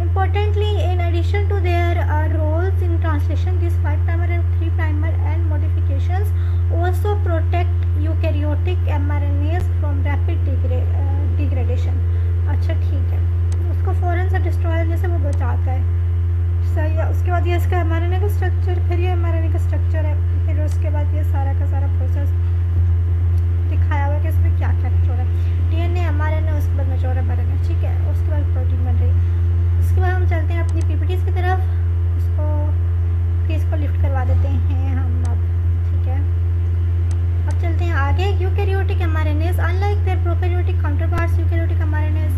Importantly, in addition to their roles in translation, these 5' and 3' and modifications also protect eukaryotic mRNAs from rapid degradation. अच्छा ठीक है. उसको फ़ौरन से डिस्ट्रॉय होने से वो बचाता है. सही है. उसके बाद ये इसका mRNA का स्ट्रक्चर, फिर ये mRNA का स्ट्रक्चर है, फिर उसके बाद ये सारा का सारा प्रोसेस दिखाया हुआ है कि इसमें क्या क्या हो रहा है. DNA mRNA, उसके बाद मैच्योर mRNA. ठीक है. उसके बाद प्रोटीन बन रही है. उसके बाद हम चलते हैं अपनी PPTs की तरफ. इसको लिफ्ट करवा देते हैं हम अब. ठीक है. अब चलते हैं आगे. Eukaryotic mRNAs, unlike their prokaryotic counterparts, eukaryotic mRNAs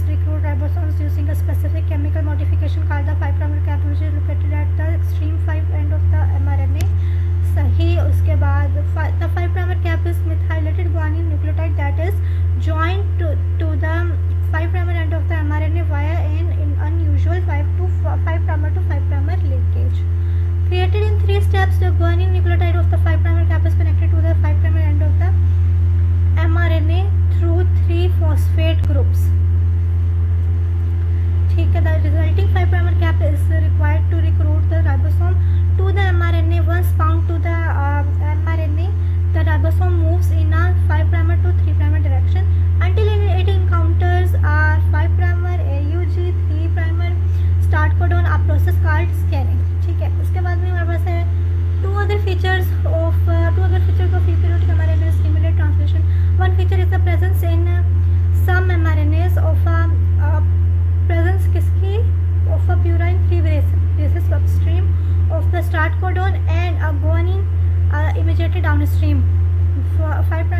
recruit ribosomes using a specific chemical modification called the 5' cap, which is located at the extreme 5' end of the mRNA. सही. उसके बाद the 5' cap is methylated guanine nucleotide that is joined to the 5' end of the mRNA via an unusual 5' to 5' linkage. Created in 3 steps, the guanine nucleotide of the 5' cap is connected to the 5' end of the mRNA through 3 phosphate groups. ठीक है. The resulting 5' cap is required to recruit the ribosome to the mRNA. Once bound to the mRNA, the ribosome moves in a 5' to 3' direction until it encounters a 5' AUG 3' start codon, a process called scanning. ठीक है. उसके बाद में हमारे पास है two other features of eukaryotic mRNA stimulate translation. One feature is the presence in some mRNAs of presence किसकी of a purine 3 bases upstream of the start codon and a guanine immediately downstream. 5'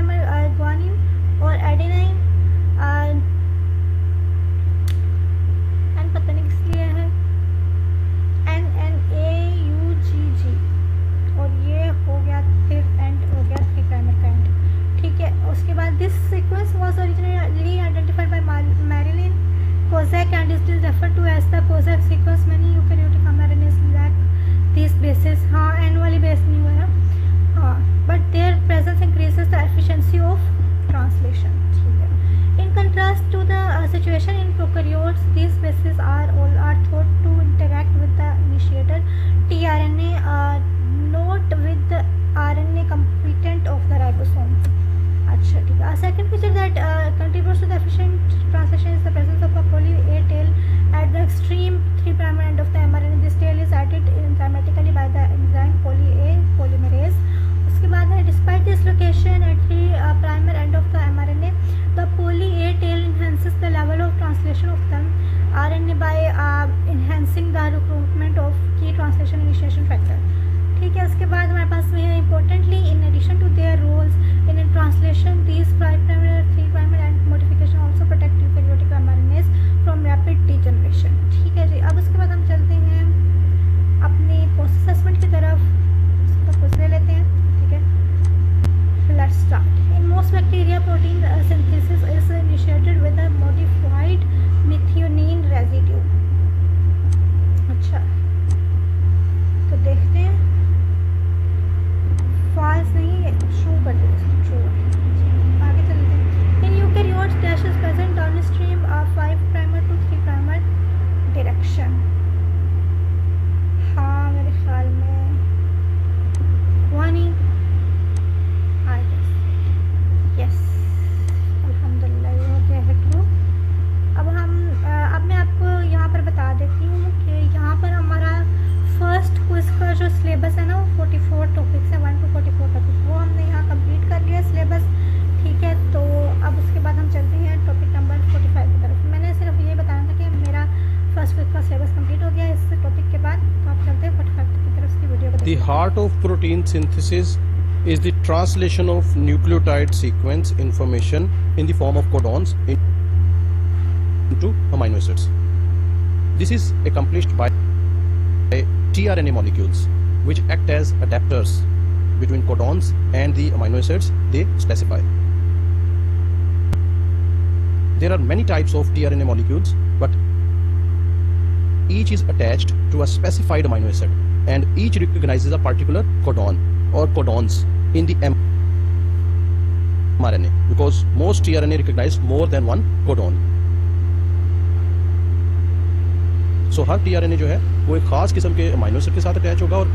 guanine और adenine and पता नहीं किस लिए है NNAUGG, और ये हो गया फिर एंड हो गया 3' का एंड. ठीक है. उसके बाद this sequence was originally identified by Marilyn Kozak and is still referred to as the Kozak sequence. Many eukaryotic mRNAs lack these bases. हाँ, N वाली बेस नहीं हुआ है. हाँ, but their presence increases the efficiency of translation. ठीक है. In contrast to the situation in prokaryotes, these bases are thought to interact with the initiator tRNA, not with the RNA component of the ribosome. अच्छा ठीक है. A second feature that contributes to the efficient translation is the presence of a poly A tail at the extreme 3' end of the mRNA. This tail is added enzymatically by the enzyme poly A polymerase. उसके बाद है despite this location at 3' end of the mRNA, the poly A tail enhances the level of translation of the RNA by enhancing the recruitment of key translation initiation factor. ठीक है. उसके बाद हमारे पास में है importantly, in addition to their roles in translation, these 5' 3' and modification also protect eukaryotic mRNAs from rapid degeneration. ठीक है जी. अब उसके बाद हम चलते हैं अपनी पोस्ट असेसमेंट की तरफ. इसको कुछ ले लेते हैं. ठीक है. Let's start. In most bacteria, protein synthesis is initiated with a modified methionine residue. अच्छा, तो देखते हैं. false नहीं है, true कर देते हैं. true. आगे चलते हैं. In eukaryotes, dash is present downstream of 5' to 3' direction. हाँ, मेरे ख्याल में guanine. I guess. Yes. अल्हम्दुलिल्लाह ये हो गया है true. अब मैं आपको यहाँ पर बता देती हूँ कि यहाँ पर हमारा फर्स्ट क्विज का जो सिलेबस है ना वो 44 टॉपिक्स है. 1 The heart of protein synthesis is the translation of nucleotide sequence information in the form of codons into amino acids. This is accomplished by tRNA molecules, which act as adapters between codons and the amino acids they specify. There are many types of tRNA molecules, but each is attached to a specified amino acid, and each recognizes a particular codon or codons in the mRNA, because most tRNA recognize more than one codon. So her tRNA जो है वो एक खास किस्म के amino acid के साथ attach होगा और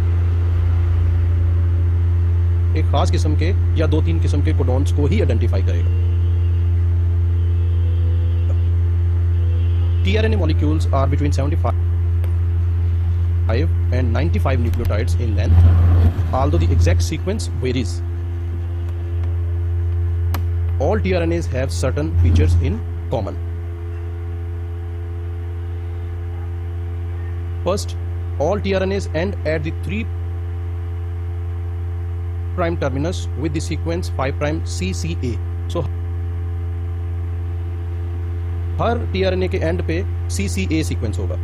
एक खास किस्म के या 2-3 किस्म के कोडॉन्स को ही आइडेंटिफाई करेगा. tRNA molecules are between 75 and 95 nucleotides in length, although the exact sequence varies. All tRNAs have certain features in common. First, all tRNAs end at the 3' terminus with the sequence 5' CCA. So, her tRNA के and पे CCA sequence होगा.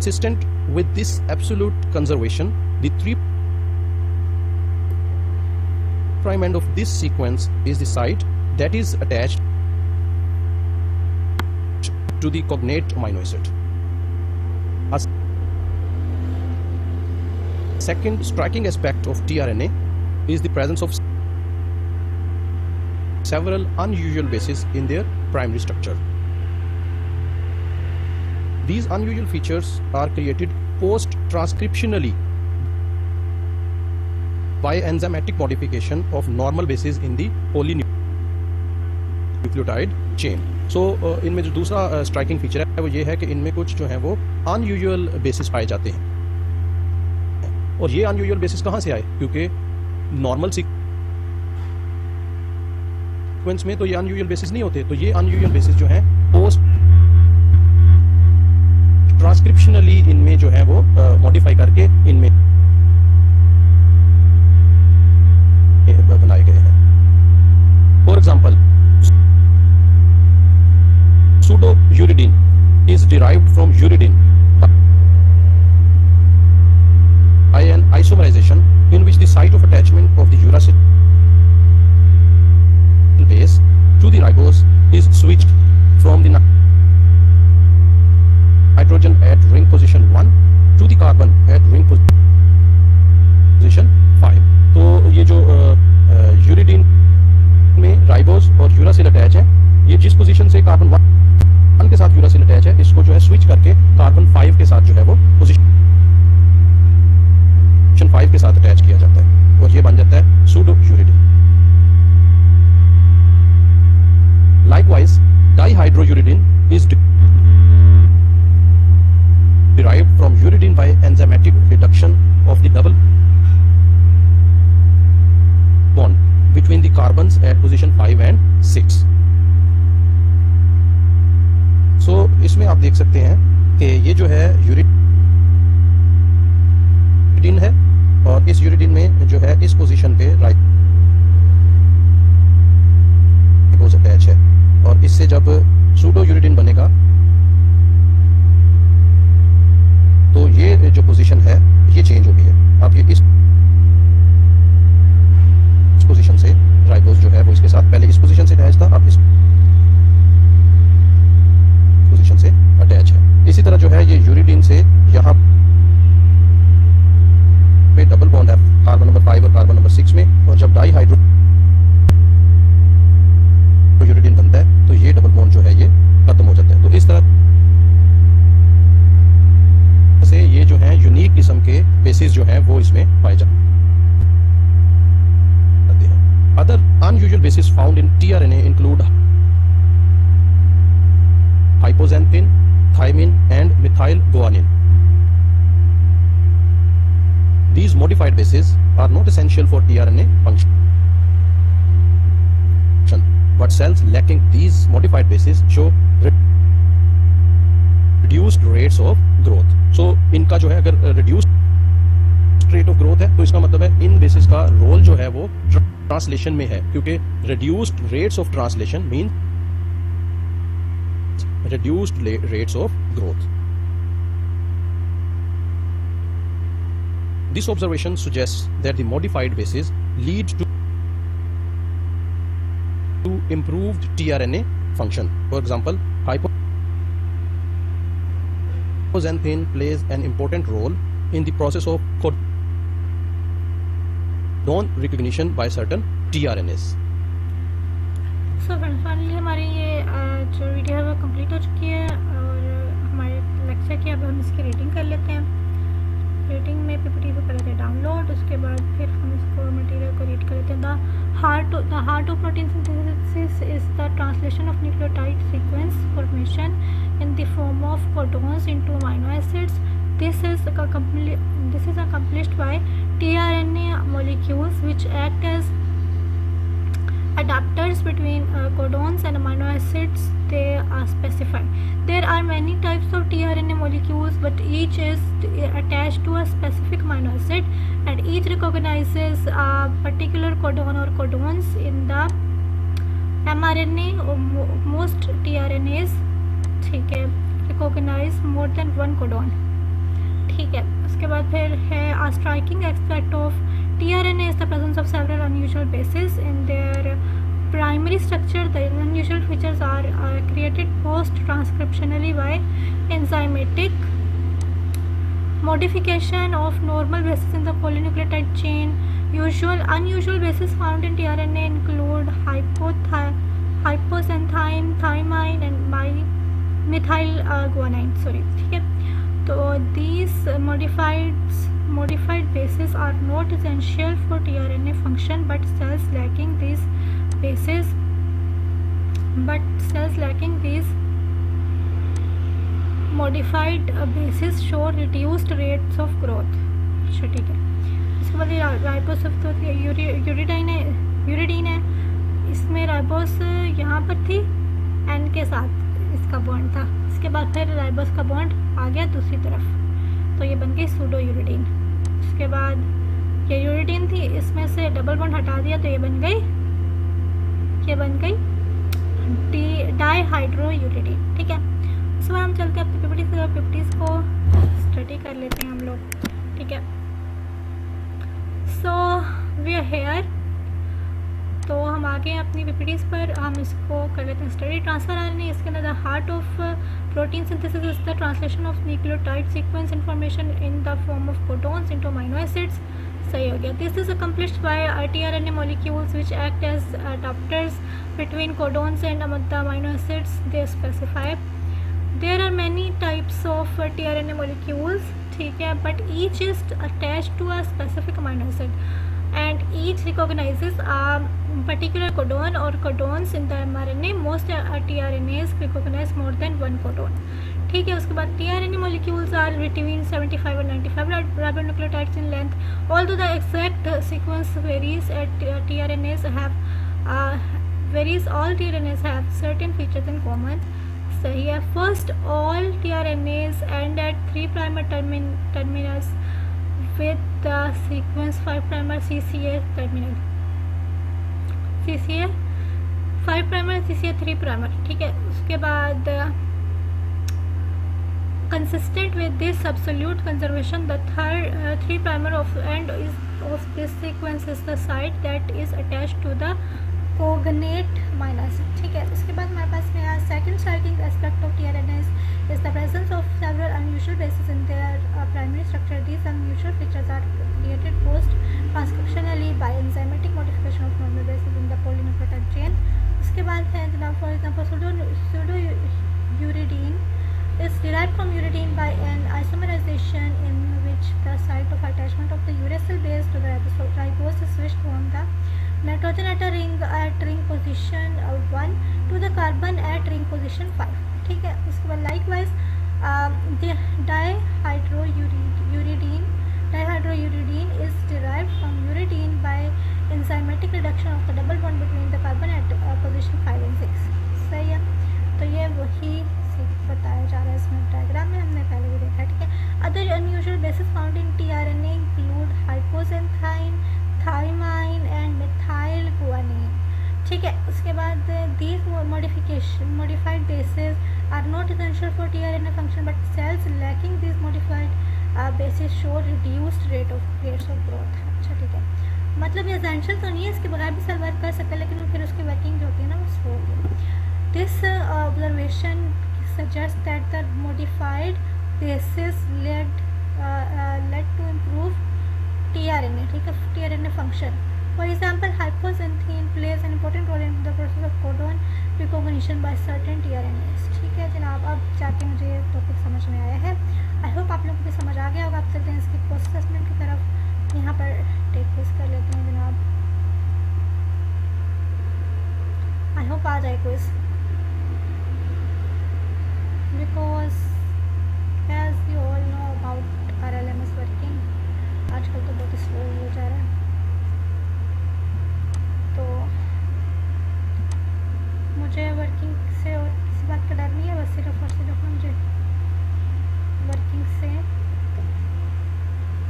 Consistent with this absolute conservation, the 3' end of this sequence is the site that is attached to the cognate amino acid. A second striking aspect of tRNA is the presence of several unusual bases in their primary structure. These unusual features are created post-transcriptionally by enzymatic modification of normal bases in the polynucleotide chain. So इनमें जो दूसरा striking feature है वो ये है कि इनमें कुछ जो है वो अनयूजुअल बेसिस पाए जाते हैं. और ये अनयूजुअल बेसिस कहाँ से आए? क्योंकि नॉर्मल सीक्वेंस में तो ये अनयूजुअल बेसिस नहीं होते. तो ये अनयूजुअल बेसिस जो है पोस्ट ट्रांसक्रिप्शनली इनमें जो है वो मॉडिफाई करके इनमें बनाए गए हैं. For example, pseudo-uridine is derived from uridine by an isomerization in which the site of attachment of the uracil base to the ribose is switched from the nitrogen at ring position 1 to the carbon at ring position 5. तो ये जो uridine में ribose और uracil attach है, ये जिस position से carbon 1 के साथ यूरासिल अटैच है, इसको जो है स्विच करके कार्बन 5 के साथ जो है वो पोजीशन 5 के साथ अटैच किया जाता है और ये बन जाता है pseudo uridine. Likewise, dihydrouridine is derived from uridine by enzymatic reduction of the double bond between the carbons at position 5 and 6. So इसमें आप देख सकते हैं कि ये जो है यूरिडीन है और इस यूरिडीन में जो है इस पोजीशन पे राइबोस अटैच है और इससे जब सूडो यूरिडीन बनेगा तो ये जो पोजीशन है ये चेंज हो गई है. अब ये इस पोजीशन से राइबोस जो है वो इसके साथ पहले इस पोजीशन से अटैच था, अब इस पोजीशन से अटैच है. इसी तरह जो है ये यूरिडीन से यहाँ पे डबल बॉन्ड है कार्बन नंबर 5 और कार्बन नंबर 6 में, और जब डाईहाइड्रोयूरिडीन बनता है तो ये डबल बॉन्ड जो है ये खत्म हो जाता है. तो इस तरह से ये जो है यूनिक किस्म के बेसिस जो हैं वो इसमें पाए जाते हैं. Other unusual bases found in tRNA include hypoxanthine, thymine, and methylguanine. These modified bases are not essential for tRNA function, but cells lacking these modified bases show reduced rates of growth. सो इनका जो है अगर reduce rate of growth है तो इसका मतलब है इन basis का रोल जो है वो ट्रांसलेशन में है, क्योंकि reduced rates of translation mean reduced rates of growth. This observation suggests that the modified bases lead to improved tRNA function. For example, hypoxanthine plays an important role in the process of codon recognition by certain tRNAs. So friends finally हमारी ये जो video है वो complete हो चुकी है और हमारे लेक्चर की अब हम इसकी रेटिंग कर लेते हैं. रेटिंग में पीपीटी को कर लेते हैं डाउनलोड, उसके बाद फिर हम इसको मटेरियल को रीड कर लेते हैं. The heart of protein synthesis is the translation of nucleotide sequence formation in the form of codons into amino acids. This is accomplished by tRNA molecules which act as adapters between codons and amino acids they are specified. There are many types of tRNA molecules, but each is attached to a specific amino acid and each recognizes a particular codon or codons in the mRNA. Most tRNAs ठीक है recognize more than one codon. ठीक है, उसके बाद फिर है a striking aspect of tRNA is the presence of several unusual bases in their primary structure. The unusual features are created post-transcriptionally by enzymatic modification of normal bases in the polynucleotide chain. Unusual bases found in tRNA include hypoxanthine, thymine and methylguanine. ठीक है, तो these modified bases are not essential for tRNA function, but cells lacking these modified bases show reduced rates of growth. अच्छा ठीक है, इसके बाद uridine है. इसमें राइबोस यहाँ पर थी एन के साथ इसका बॉन्ड था, इसके बाद फिर राइबोस का बॉन्ड आ गया दूसरी तरफ तो ये बन गई सूडो यूरिडीन. उसके बाद ये यूरिडीन थी, इसमें से डबल बॉन्ड हटा दिया तो ये बन गई डाईहाइड्रो यूरिडीन. ठीक है, उसके बाद हम चलते हैं अपनी पीपीटीज को स्टडी कर लेते हैं हम लोग. ठीक है, सो वी आर हेयर. तो हम आगे अपनी पीपीटीज पर हम इसको कर लेते हैं स्टडी. ट्रांसफर आरएनए, इसके अंदर the heart of protein synthesis is the translation of nucleotide sequence information in the form of codons into amino acids. सही हो गया. This is accomplished by tRNA molecules which act as adapters between codons and the amino acids they specify. There are many types of tRNA molecules, ठीक है, but each is attached to a specific amino acid and each recognizes a particular codon or codons in the mRNA. Most tRNAs recognize more than one codon. ठीक है, उसके बाद tRNA molecules are between 75 and 95 ribonucleotides in length. Although the exact sequence varies, all tRNAs have certain features in common. सही है. First, all tRNAs end at 3' terminus with the sequence 5' CCA terminal. CCA 5' CCA 3'. ठीक है, उसके बाद consistent with this absolute conservation, the 3' of end of this sequence is the site that is attached to the cognate amino acid. ठीक है, उसके बाद हमारे पास में second striking aspect of tRNAs is the presence of several unusual bases in their primary structure. These unusual features are created post-transcriptionally by enzymatic modification of normal bases in the polynucleotide chain. उसके बाद है जनाब, for example, pseudo-uridine is derived from uridine by an isomerization in which the site of attachment of the uracil base to the ribose is switched from the nitrogen at ring position 1 to the carbon at ring position 5. ठीक है, उसके बाद likewise dihydrouridine is derived from uridine by enzymatic reduction of the double bond between the carbon at position 5 and 6. सही है, तो ये वही बताया जा रहा है इसमें डायग्राम में, हमने पहले भी देखा है. ठीक है, structure for tRNA function, but cells lacking these modified bases show reduced rates of growth. अच्छा ठीक है, मतलब ये एसेंशियल तो नहीं है, इसके बगैर भी सेल वर्क कर सकता है, लेकिन फिर उसकी वर्किंग जो होती है ना वो स्लो होती है. This observation suggests that the modified bases led to improve tRNA, ठीक है, tRNA function. For example, hypoxanthine plays an important role in the process of codon recognition by certain tRNAs. ठीक है जनाब, अब जाके मुझे ये टॉपिक समझ में आया है. आई होप आप लोगों को भी समझ आ गया होगा. आप चलते हैं इसकी पोस्ट असेसमेंट की तरफ. यहाँ पर टेक क्विज कर लेते हैं जनाब. आई होप आ जाए quiz, because as you all know about RLMS working, आजकल तो बहुत स्लो हो जा रहा है. तो मुझे वर्किंग से और किसी बात का डर नहीं है, बस सिर्फ और सिर्फ मुझे वर्किंग से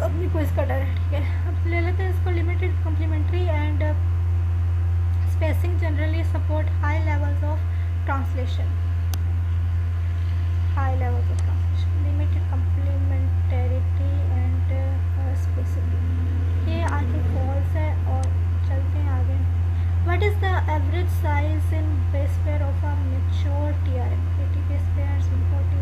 अपनी क्विज का डर है. ठीक है, अब ले लेते हैं इसको. Limited complementary and spacing generally support high levels of translation. High levels of translation, limited complementarity and spacing. ये आगे false है और चलते हैं आगे. What is the average size in base pair of a mature tRNA? 80 base pairs, 40